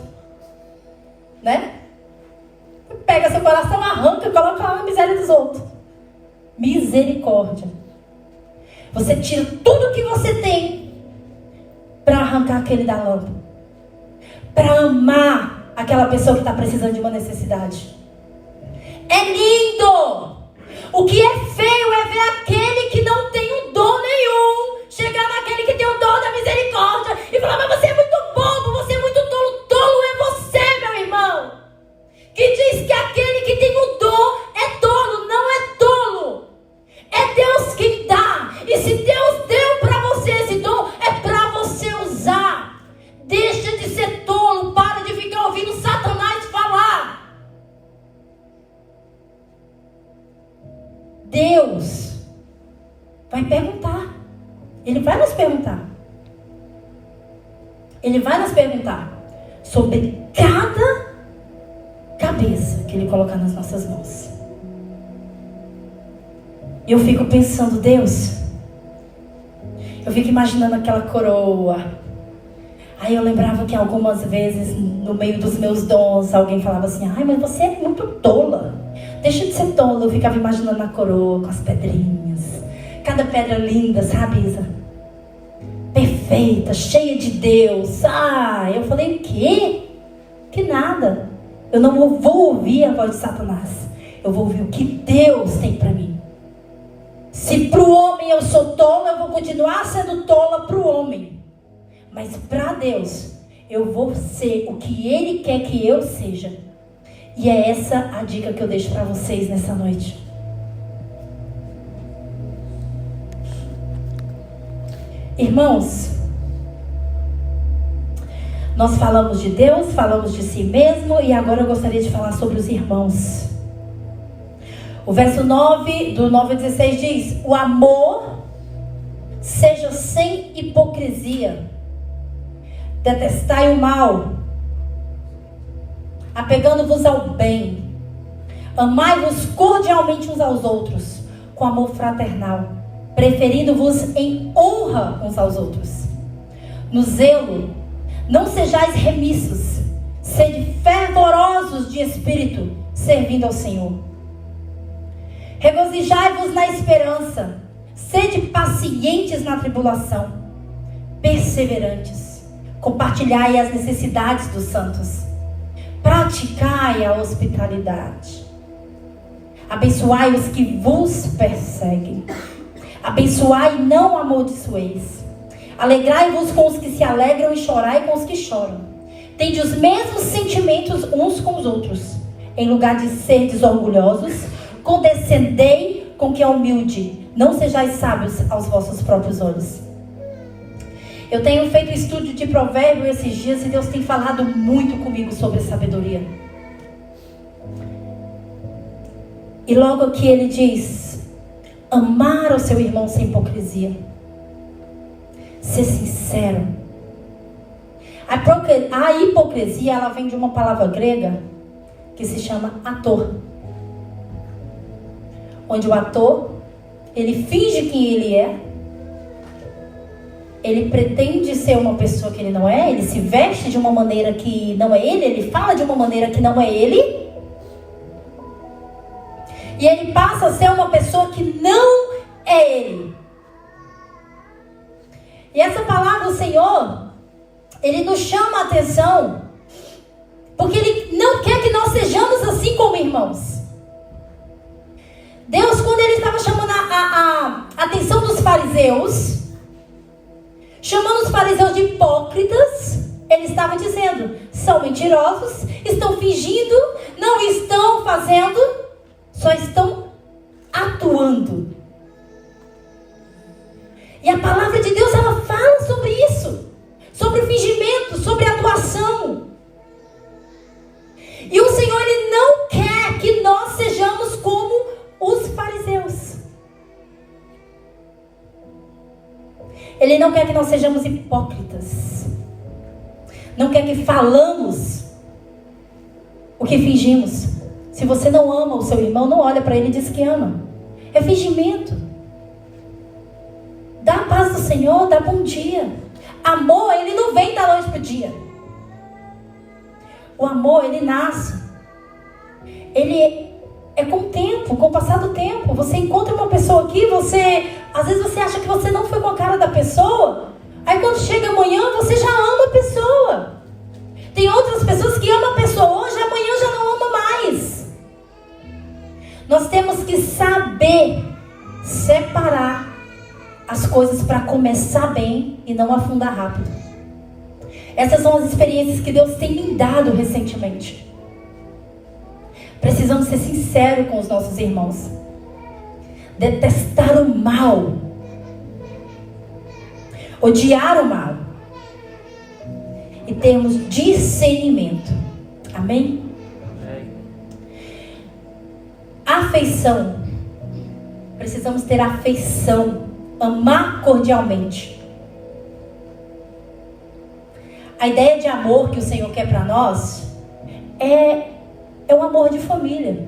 Né? Pega seu coração, arranca e coloca lá na miséria dos outros. Misericórdia. Você tira tudo que você tem para arrancar aquele da lâmpada. Para amar aquela pessoa que está precisando de uma necessidade. É lindo! O que é feio é ver aquele que não tem um dom nenhum chegar naquele que tem o dom da misericórdia e falar, mas você é muito bobo, você é muito tolo. Tolo é você, meu irmão, que diz que aquele que tem o dom é tolo. Não é tolo, é Deus quem dá. E se Deus deu para você esse dom, é para você usar. Deixa de ser tolo, para de ficar ouvindo Satanás falar. Deus vai perguntar. Ele vai nos perguntar. Ele vai nos perguntar sobre cada cabeça que Ele colocar nas nossas mãos. E eu fico pensando, Deus, eu fico imaginando aquela coroa. Aí eu lembrava que algumas vezes, no meio dos meus dons, alguém falava assim, ai, mas você é muito tola. Deixa de ser tola. Eu ficava imaginando a coroa com as pedrinhas. Cada pedra linda, sabe, Isa? Perfeita, cheia de Deus. Ah, eu falei, o quê? Que nada. Eu não vou ouvir a voz de Satanás. Eu vou ouvir o que Deus tem para mim. Se para o homem eu sou tola, eu vou continuar sendo tola para o homem. Mas para Deus, eu vou ser o que Ele quer que eu seja. E é essa a dica que eu deixo para vocês nessa noite. Irmãos, nós falamos de Deus, falamos de si mesmo, e agora eu gostaria de falar sobre os irmãos. O verso 9, do 9 a 16 diz: o amor seja sem hipocrisia, detestai o mal, apegando-vos ao bem, amai-vos cordialmente uns aos outros, com amor fraternal, preferindo-vos em honra uns aos outros. No zelo, não sejais remissos, sede fervorosos de espírito, servindo ao Senhor. Regozijai-vos na esperança, sede pacientes na tribulação, perseverantes, compartilhai as necessidades dos santos, praticai a hospitalidade, abençoai os que vos perseguem, abençoai e não amaldiçoeis, alegrai-vos com os que se alegram e chorai com os que choram, tende os mesmos sentimentos uns com os outros, em lugar de serdes orgulhosos, condescendei com quem é humilde, não sejais sábios aos vossos próprios olhos. Eu tenho feito estudo de provérbio esses dias e Deus tem falado muito comigo sobre sabedoria. E logo aqui ele diz: amar o seu irmão sem hipocrisia, ser sincero. A hipocrisia, ela vem de uma palavra grega que se chama ator, onde o ator, ele finge quem ele é, ele pretende ser uma pessoa que ele não é, ele se veste de uma maneira que não é ele fala de uma maneira que não é ele, e ele passa a ser uma pessoa que não é ele. E essa palavra do Senhor, ele nos chama a atenção, porque ele não quer que nós sejamos assim como irmãos. Deus, quando ele estava chamando a atenção dos fariseus, chamando os fariseus de hipócritas, ele estava dizendo: são mentirosos, estão fingindo, não estão fazendo, só estão atuando. E a palavra de Deus, ela fala sobre isso, sobre o fingimento, sobre a atuação. E o Senhor, ele não quer que nós sejamos como os fariseus. Ele não quer que nós sejamos hipócritas. Não quer que falamos o que fingimos. Se você não ama o seu irmão, não olha para ele e diz que ama. É fingimento. Dá a paz do Senhor, dá bom dia. Amor, ele não vem da noite para o dia. O amor, ele nasce. Ele é com o tempo, com o passar do tempo. Você encontra uma pessoa aqui, às vezes você acha que você não foi com a cara da pessoa. Aí quando chega amanhã, você já ama a pessoa. Tem outras pessoas que amam a pessoa hoje, amanhã já não ama mais. Nós temos que saber separar as coisas para começar bem e não afundar rápido. Essas são as experiências que Deus tem me dado recentemente. Precisamos ser sinceros com os nossos irmãos. Detestar o mal. Odiar o mal. E termos discernimento. Amém? Afeição. Precisamos ter afeição. Amar cordialmente. A ideia de amor que o Senhor quer para nós é um amor de família.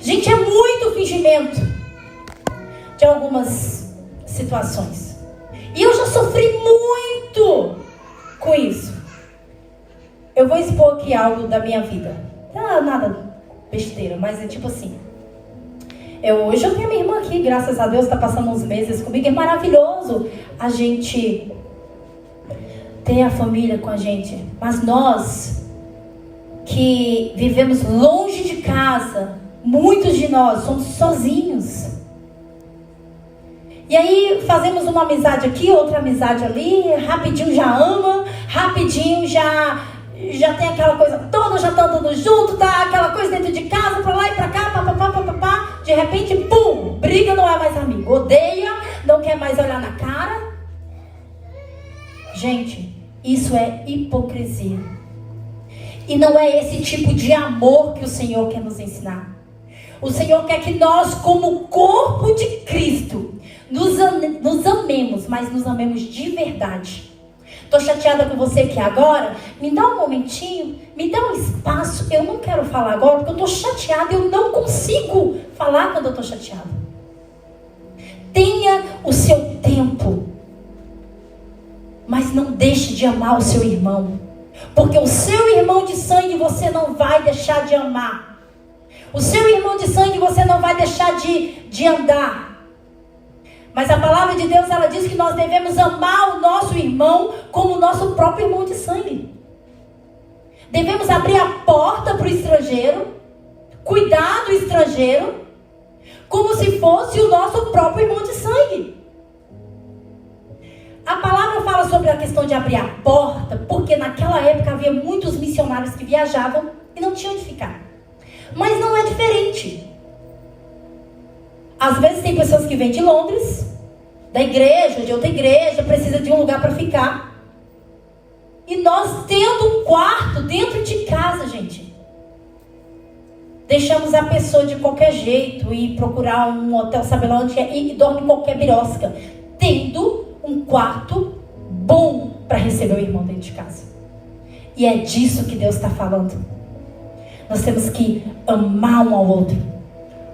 Gente, é muito fingimento. de algumas situações. E eu já sofri muito com isso. Eu vou expor aqui algo da minha vida. Não é nada besteira, mas é tipo assim. Hoje eu tenho minha irmã aqui, graças a Deus, está passando uns meses comigo. É maravilhoso a gente ter a família com a gente. Mas nós que vivemos longe de casa, muitos de nós somos sozinhos. E aí fazemos uma amizade aqui, outra amizade ali, rapidinho já ama, rapidinho já tem aquela coisa toda, já tá andando junto, tá aquela coisa dentro de casa, pra lá e pra cá, papapá. De repente, pum, briga, não é mais amigo, odeia, não quer mais olhar na cara. Gente, isso é hipocrisia. E não é esse tipo de amor que o Senhor quer nos ensinar. O Senhor quer que nós, como corpo de Cristo, nos amemos, mas nos amemos de verdade. Estou chateada com você aqui agora? Me dá um momentinho, me dá um espaço. Eu não quero falar agora porque eu estou chateada e eu não consigo falar quando eu estou chateada. Tenha o seu tempo, mas não deixe de amar o seu irmão. Porque o seu irmão de sangue você não vai deixar de amar. O seu irmão de sangue você não vai deixar de andar. Mas a palavra de Deus, ela diz que nós devemos amar o nosso irmão como o nosso próprio irmão de sangue. Devemos abrir a porta para o estrangeiro, cuidar do estrangeiro, como se fosse o nosso próprio irmão de sangue. A palavra fala sobre a questão de abrir a porta, porque naquela época havia muitos missionários que viajavam e não tinham onde ficar. Mas não é diferente. Às vezes tem pessoas que vêm de Londres, da igreja, de outra igreja, precisa de um lugar para ficar. E nós tendo um quarto dentro de casa, gente, deixamos a pessoa de qualquer jeito e procurar um hotel, sabe lá onde é, e dorme em qualquer birosca, tendo um quarto bom para receber o irmão dentro de casa. E é disso que Deus está falando. Nós temos que amar um ao outro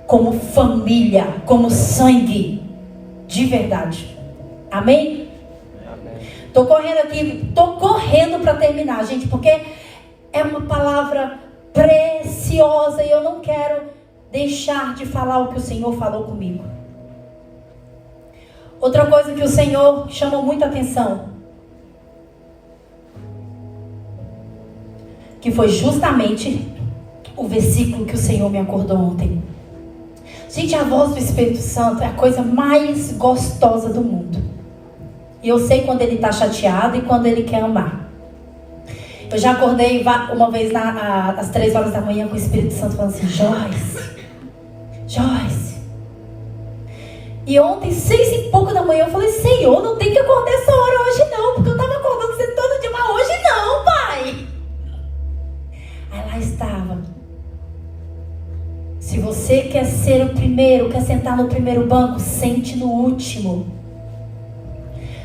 como família, como sangue, de verdade. Amém? Tô correndo para terminar, gente, porque é uma palavra preciosa e eu não quero deixar de falar o que o Senhor falou comigo. Outra coisa que o Senhor chamou muita atenção, que foi justamente o versículo que o Senhor me acordou ontem. Gente, a voz do Espírito Santo é a coisa mais gostosa do mundo. E eu sei quando ele está chateado e quando ele quer amar. Eu já acordei uma vez às 3 horas da manhã com o Espírito Santo falando assim: Joyce. E ontem, 6 e pouco da manhã, eu falei: Senhor, não tem que acordar essa hora hoje não, porque eu estava acordando você todo dia, mas hoje não, pai. Aí lá estava. Se você quer ser o primeiro, quer sentar no primeiro banco, sente no último.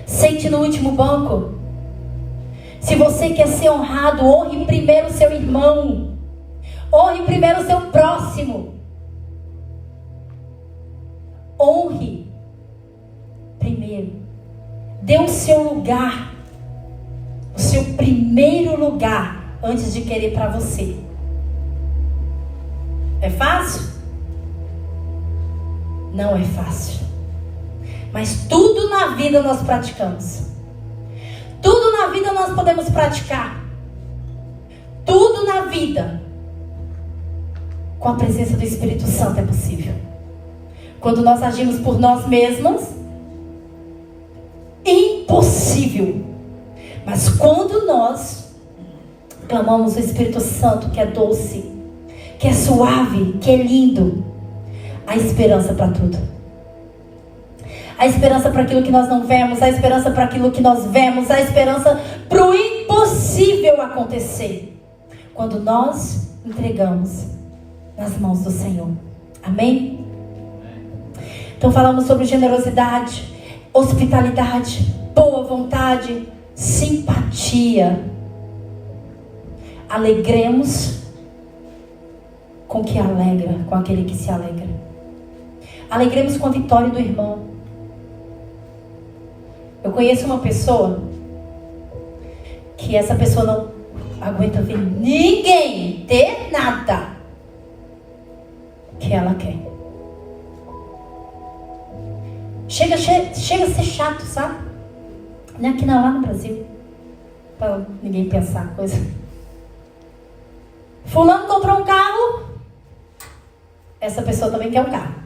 Sente no último banco. Se você quer ser honrado, honre primeiro o seu irmão. Honre primeiro o seu próximo. Honre primeiro. Dê o seu lugar. O seu primeiro lugar antes de querer para você. É fácil? Não é fácil. Mas tudo na vida nós praticamos. Tudo na vida nós podemos praticar. Tudo na vida, com a presença do Espírito Santo, é possível. Quando nós agimos por nós mesmos, impossível. Mas quando nós clamamos o Espírito Santo, que é doce, que é suave, que é lindo, há esperança para tudo. Há esperança para aquilo que nós não vemos, há esperança para aquilo que nós vemos, há esperança para o impossível acontecer, quando nós entregamos nas mãos do Senhor. Amém? Então falamos sobre generosidade, hospitalidade, boa vontade, simpatia. Alegremos com que alegra, com aquele que se alegra. Alegremos com a vitória do irmão. Eu conheço uma pessoa que essa pessoa não aguenta ver ninguém ter nada que ela quer. Chega a ser chato, sabe? Não é aqui não, lá no Brasil. Para ninguém pensar coisa. Fulano comprou um carro. Essa pessoa também quer um carro.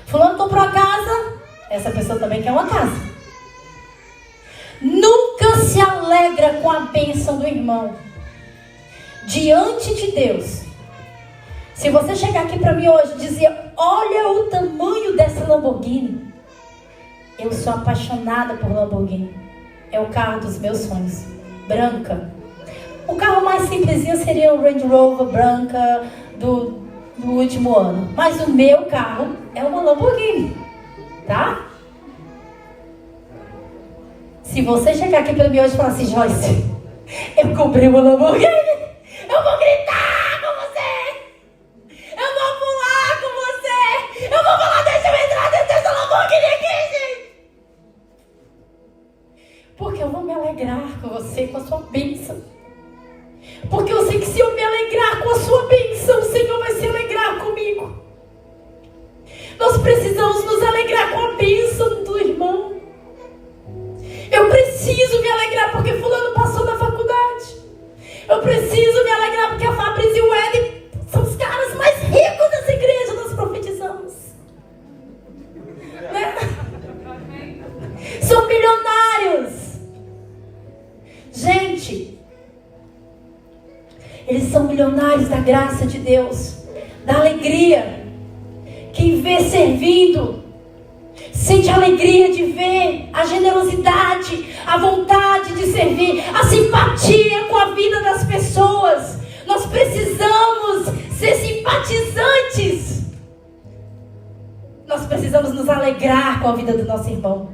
Fulano comprou uma casa. Essa pessoa também quer uma casa. Nunca se alegra com a bênção do irmão. Diante de Deus. Se você chegar aqui para mim hoje e dizer: olha o tamanho dessa Lamborghini. Eu sou apaixonada por Lamborghini. É o carro dos meus sonhos. Branca. O carro mais simplesinho seria o Range Rover branca do último ano. Mas o meu carro é uma Lamborghini. Tá? Se você chegar aqui para mim hoje e falar assim: Joyce, eu comprei uma Lamborghini, eu vou gritar com você. Eu vou pular com você. Eu vou falar: deixa eu entrar dentro dessa Lamborghini aqui, gente. Porque eu vou me alegrar com você, com a sua bênção. Porque eu sei que se eu me alegrar com a sua bênção, o Senhor vai se alegrar comigo. Nós precisamos nos alegrar com a bênção do irmão. Eu preciso me alegrar porque fulano passou na faculdade. Eu preciso me alegrar porque a Fabrício e o Ed são os caras mais ricos dessa igreja. Nós profetizamos, né? São milionários. Gente, eles são milionários da graça de Deus, da alegria. Quem vê servindo sente a alegria de ver a generosidade, a vontade de servir, a simpatia com a vida das pessoas. Nós precisamos ser simpatizantes. Nós precisamos nos alegrar com a vida do nosso irmão.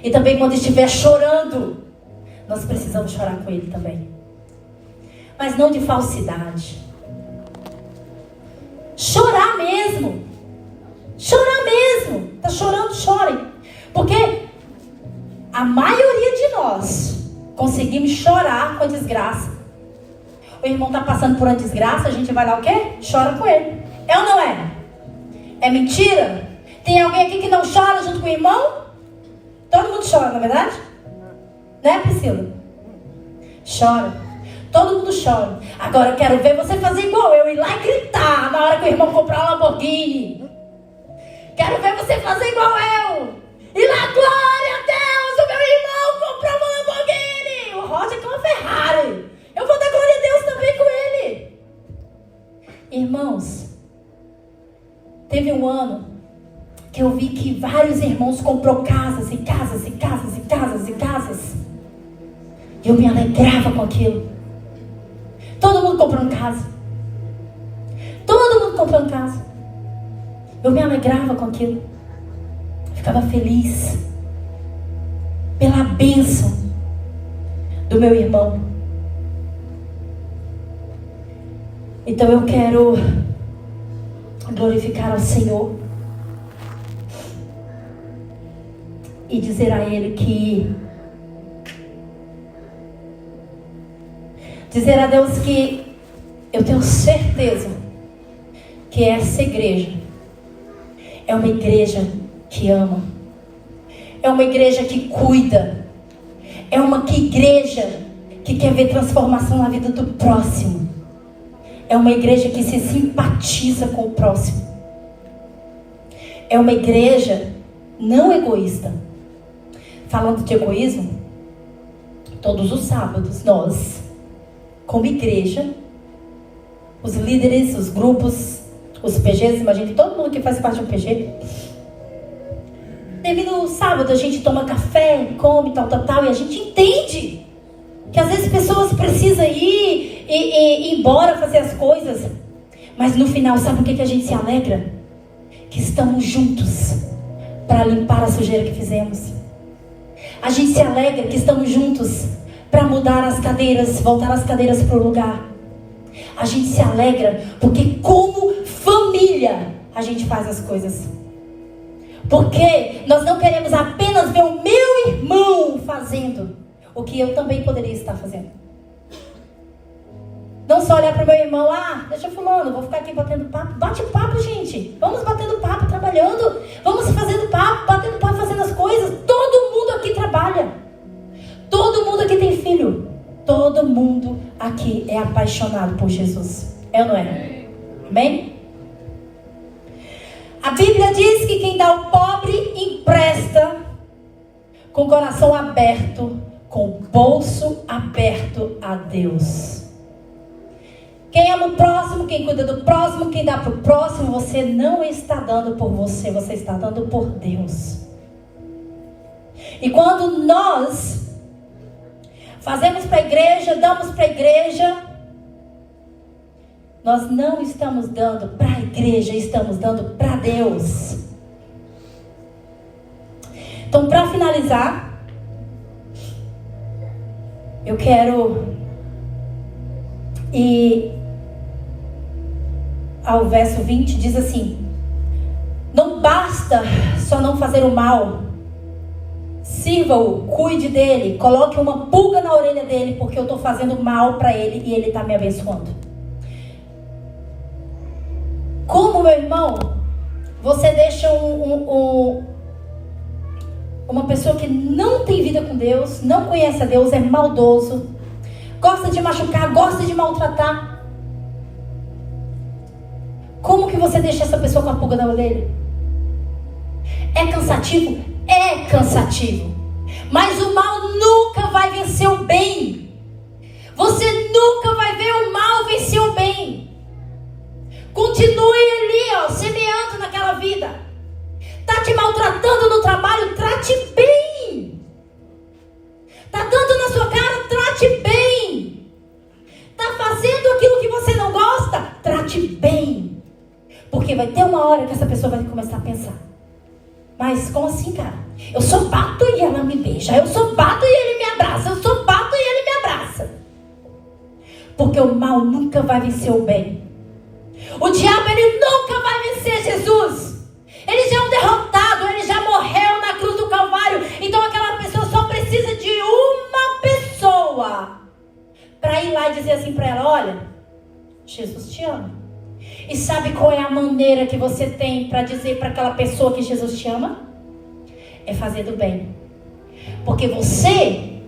E também quando estiver chorando, nós precisamos chorar com ele também. Mas não de falsidade. Chorar mesmo. Chorar mesmo. Tá chorando, chorem. Porque a maioria de nós conseguimos chorar com a desgraça. O irmão tá passando por uma desgraça, a gente vai lá o quê? Chora com ele. É ou não é? É mentira? Tem alguém aqui que não chora junto com o irmão? Todo mundo chora, não é verdade? Né, Priscila? Chora. Todo mundo chora. Agora eu quero ver você fazer igual eu, ir lá e gritar na hora que o irmão comprar uma Lamborghini. Quero ver você fazer igual eu. E lá, glória a Deus, o meu irmão comprou uma Lamborghini. O Roger com uma Ferrari. Eu vou dar glória a Deus também com ele. Irmãos, teve um ano que eu vi que vários irmãos comprou casas e casas e casas e casas e casas. E eu me alegrava com aquilo. Todo mundo comprando casa. Todo mundo comprando casa. Eu me alegrava com aquilo. Ficava feliz pela bênção do meu irmão. Então eu quero glorificar ao Senhor e dizer a Ele que... Dizer a Deus que eu tenho certeza que essa igreja é uma igreja que ama. É uma igreja que cuida. É uma igreja que quer ver transformação na vida do próximo. É uma igreja que se simpatiza com o próximo. É uma igreja não egoísta. Falando de egoísmo, todos os sábados nós, como igreja, os líderes, os grupos, os PGs, imagina que todo mundo que faz parte de um PG, no sábado a gente toma café, come, tal, e a gente entende que às vezes pessoas precisam ir e embora fazer as coisas, mas no final, sabe o que a gente se alegra? Que estamos juntos para limpar a sujeira que fizemos. A gente se alegra que estamos juntos para mudar as cadeiras, voltar as cadeiras para o lugar. A gente se alegra porque como família a gente faz as coisas. Porque nós não queremos apenas ver o meu irmão fazendo o que eu também poderia estar fazendo. Não só olhar para o meu irmão, deixa fulano, vou ficar aqui batendo papo. Bate papo, gente. Vamos batendo papo, trabalhando. Vamos fazendo papo, batendo papo, fazendo as coisas. Todo mundo aqui trabalha. Todo mundo aqui tem filho. Todo mundo aqui é apaixonado por Jesus. É ou não é? Amém? A Bíblia diz que quem dá ao pobre empresta com o coração aberto, com o bolso aberto a Deus. Quem ama o próximo, quem cuida do próximo, quem dá para o próximo, você não está dando por você, você está dando por Deus. E quando nós fazemos para a igreja, damos para a igreja, nós não estamos dando para a igreja, estamos dando para Deus. Então, para finalizar, eu quero ir ao verso 20, diz assim: não basta só não fazer o mal, sirva-o, cuide dele, coloque uma pulga na orelha dele, porque eu estou fazendo mal para ele e ele está me abençoando. Como, meu irmão, você deixa uma pessoa que não tem vida com Deus, não conhece a Deus, é maldoso, gosta de machucar, gosta de maltratar. Como que você deixa essa pessoa com a pulga na orelha? É cansativo? É cansativo. Mas o mal nunca vai vencer o bem. Você nunca vai ver o mal vencer o bem. Continue ali, semeando naquela vida. Tá te maltratando no trabalho? Trate bem. Tá dando na sua cara? Trate bem. Tá fazendo aquilo que você não gosta? Trate bem. Porque vai ter uma hora que essa pessoa vai começar a pensar: mas como assim, cara? Eu só bato e ela me beija. Eu só bato e ele me abraça. Eu só bato e ele me abraça. Porque o mal nunca vai vencer o bem. O diabo, ele nunca vai vencer Jesus. Ele já é um derrotado. Ele já morreu na cruz do Calvário. Então aquela pessoa só precisa de uma pessoa para ir lá e dizer assim para ela: olha, Jesus te ama. E sabe qual é a maneira que você tem para dizer para aquela pessoa que Jesus te ama? É fazendo bem. Porque você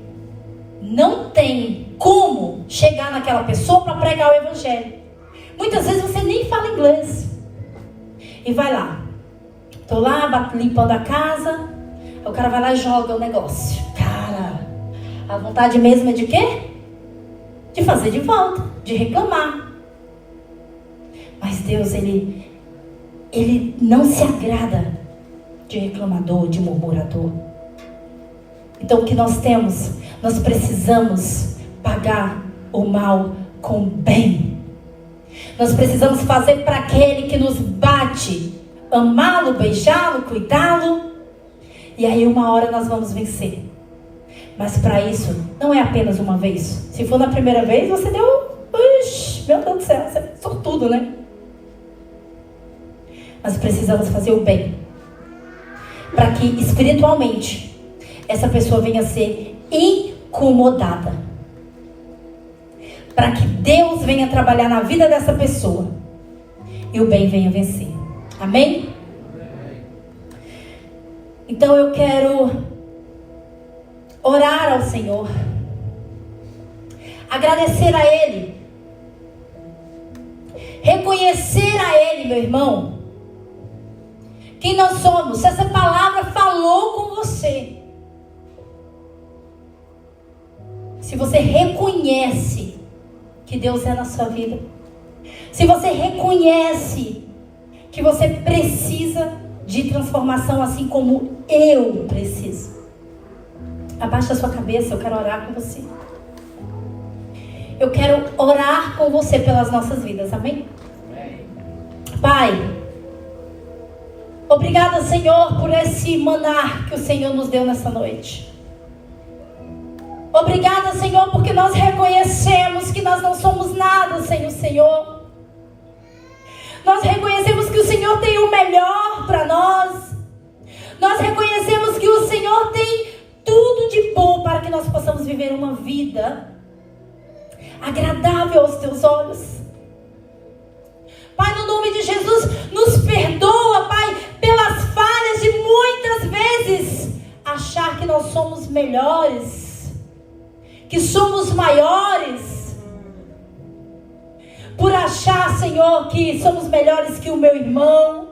não tem como chegar naquela pessoa para pregar o evangelho. Muitas vezes você nem fala inglês. E vai lá. Tô lá limpando a casa. O cara vai lá e joga o negócio. Cara, a vontade mesmo é de quê? De fazer de volta, de reclamar. Mas Deus, Ele não se agrada de reclamador, de murmurador. Então o que nós temos? Nós precisamos pagar o mal com bem. Nós precisamos fazer para aquele que nos bate, amá-lo, beijá-lo, cuidá-lo. E aí uma hora nós vamos vencer. Mas para isso, não é apenas uma vez. Se for na primeira vez, você deu... meu Deus do céu, você é sortudo, né? Nós precisamos fazer o bem, para que espiritualmente essa pessoa venha a ser incomodada, para que Deus venha trabalhar na vida dessa pessoa e o bem venha vencer. Amém? Então eu quero orar ao Senhor, agradecer a Ele, reconhecer a Ele, meu irmão, quem nós somos. Se essa palavra falou com você, se você reconhece que Deus é na sua vida, se você reconhece que você precisa de transformação assim como eu preciso, abaixa a sua cabeça, eu quero orar com você. Eu quero orar com você pelas nossas vidas, amém? Pai, obrigada, Senhor, por esse maná que o Senhor nos deu nessa noite. Obrigada, Senhor, porque nós reconhecemos que nós não somos nada sem o Senhor. Nós reconhecemos que o Senhor Senhor tem o melhor para nós. Nós reconhecemos que o Senhor tem tudo de bom para que nós possamos viver uma vida agradável aos teus olhos. Pai, no nome de Jesus, nos perdoa, Pai, pelas falhas de muitas vezes achar que nós somos melhores, que somos maiores, por achar, Senhor, que somos melhores que o meu irmão,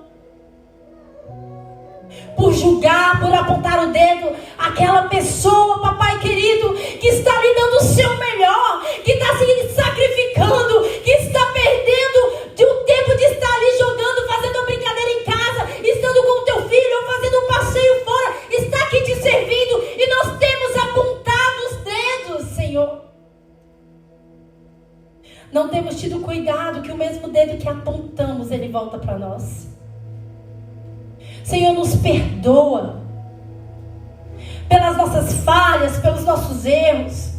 por julgar, por apontar o dedo àquela pessoa, papai querido, que está lhe dando o seu melhor, que está se sacrificando, que está perdendo de um tempo de estar ali jogando, fazendo uma brincadeira em casa, estando com o teu filho, ou fazendo um passeio fora, está aqui te servindo, e nós temos apontado os dedos, Senhor. Não temos tido cuidado que o mesmo dedo que apontamos, ele volta para nós. Senhor, nos perdoa pelas nossas falhas, pelos nossos erros.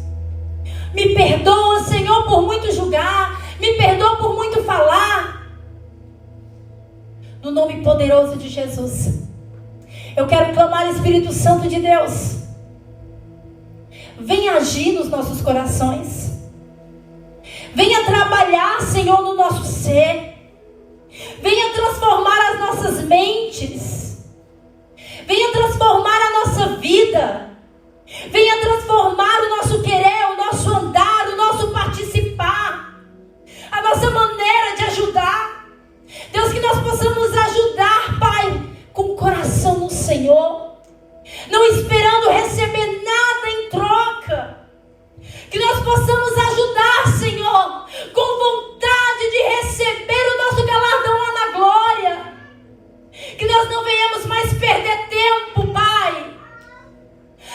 Me perdoa, Senhor, por muito julgar. Me perdoa por muito falar. No nome poderoso de Jesus, eu quero clamar, Espírito Santo de Deus, venha agir nos nossos corações. Venha trabalhar, Senhor, no nosso ser. Venha transformar as nossas mentes. Venha transformar a nossa vida. Venha transformar o nosso querer, o nosso andar, o nosso participar, a nossa maneira de ajudar. Deus, que nós possamos ajudar, Pai, com o coração no Senhor, não esperando receber nada em troca. Que nós possamos ajudar, Senhor, com vontade de receber o nosso galardão lá na glória. Que nós não venhamos mais perder tempo, Pai.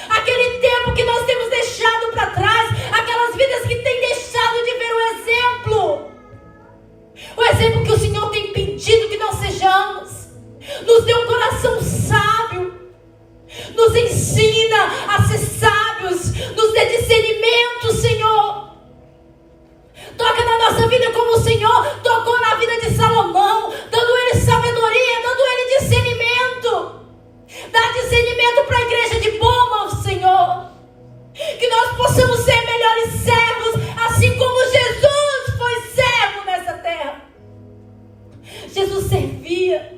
Aquele tempo que nós temos deixado para trás, aquelas vidas que têm deixado de ver o exemplo. O exemplo que o Senhor tem pedido que nós sejamos. Nos dê um coração sábio. Nos ensina a ser sábios. Nos dê discernimento, Senhor. Toca na nossa vida como o Senhor tocou na vida de Salomão, dando ele sabedoria, dando ele discernimento. Dá discernimento para a igreja de Bournemouth, Senhor. Que nós possamos ser melhores servos, assim como Jesus foi servo nessa terra. Jesus servia.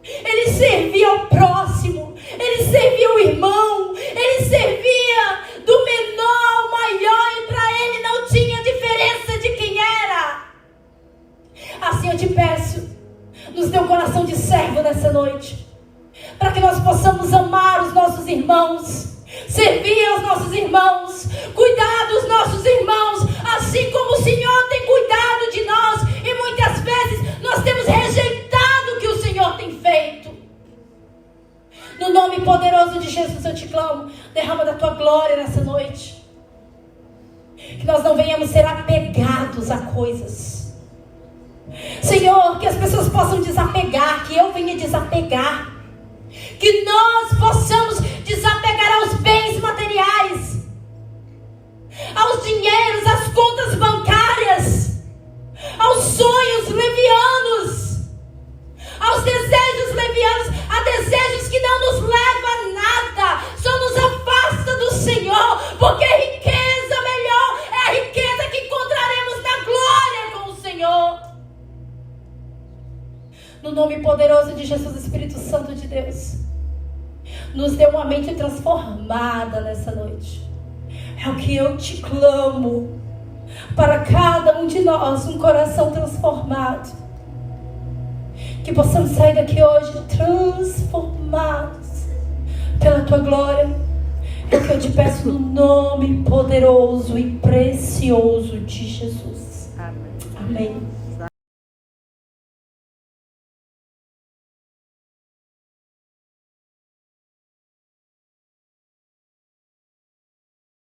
Ele servia ao próximo. Ele servia ao irmão. Ele servia do menor ao maior. E para ele não tinha diferença de quem era. Assim eu te peço, nos dê um coração de servo nessa noite, para que nós possamos amar os nossos irmãos, servir aos nossos irmãos, cuidar dos nossos irmãos, assim como o Senhor tem cuidado de nós. E muitas vezes nós temos rejeitado o que o Senhor tem feito. No nome poderoso de Jesus eu te clamo, derrama da tua glória nessa noite. Que nós não venhamos ser apegados a coisas. Senhor, que as pessoas possam desapegar, que eu venha desapegar. Que nós possamos desapegar aos bens materiais, aos dinheiros, às contas bancárias, aos sonhos levianos, aos desejos levianos, a desejos que não nos levam a nada, só nos afasta do Senhor, porque a riqueza melhor é a riqueza que encontraremos na glória com o Senhor. No nome poderoso de Jesus, Espírito Santo de Deus, nos dê uma mente transformada nessa noite. É o que eu te clamo, para cada um de nós, um coração transformado. Que possamos sair daqui hoje transformados pela tua glória. É o que eu te peço no nome poderoso e precioso de Jesus. Amém. Amém.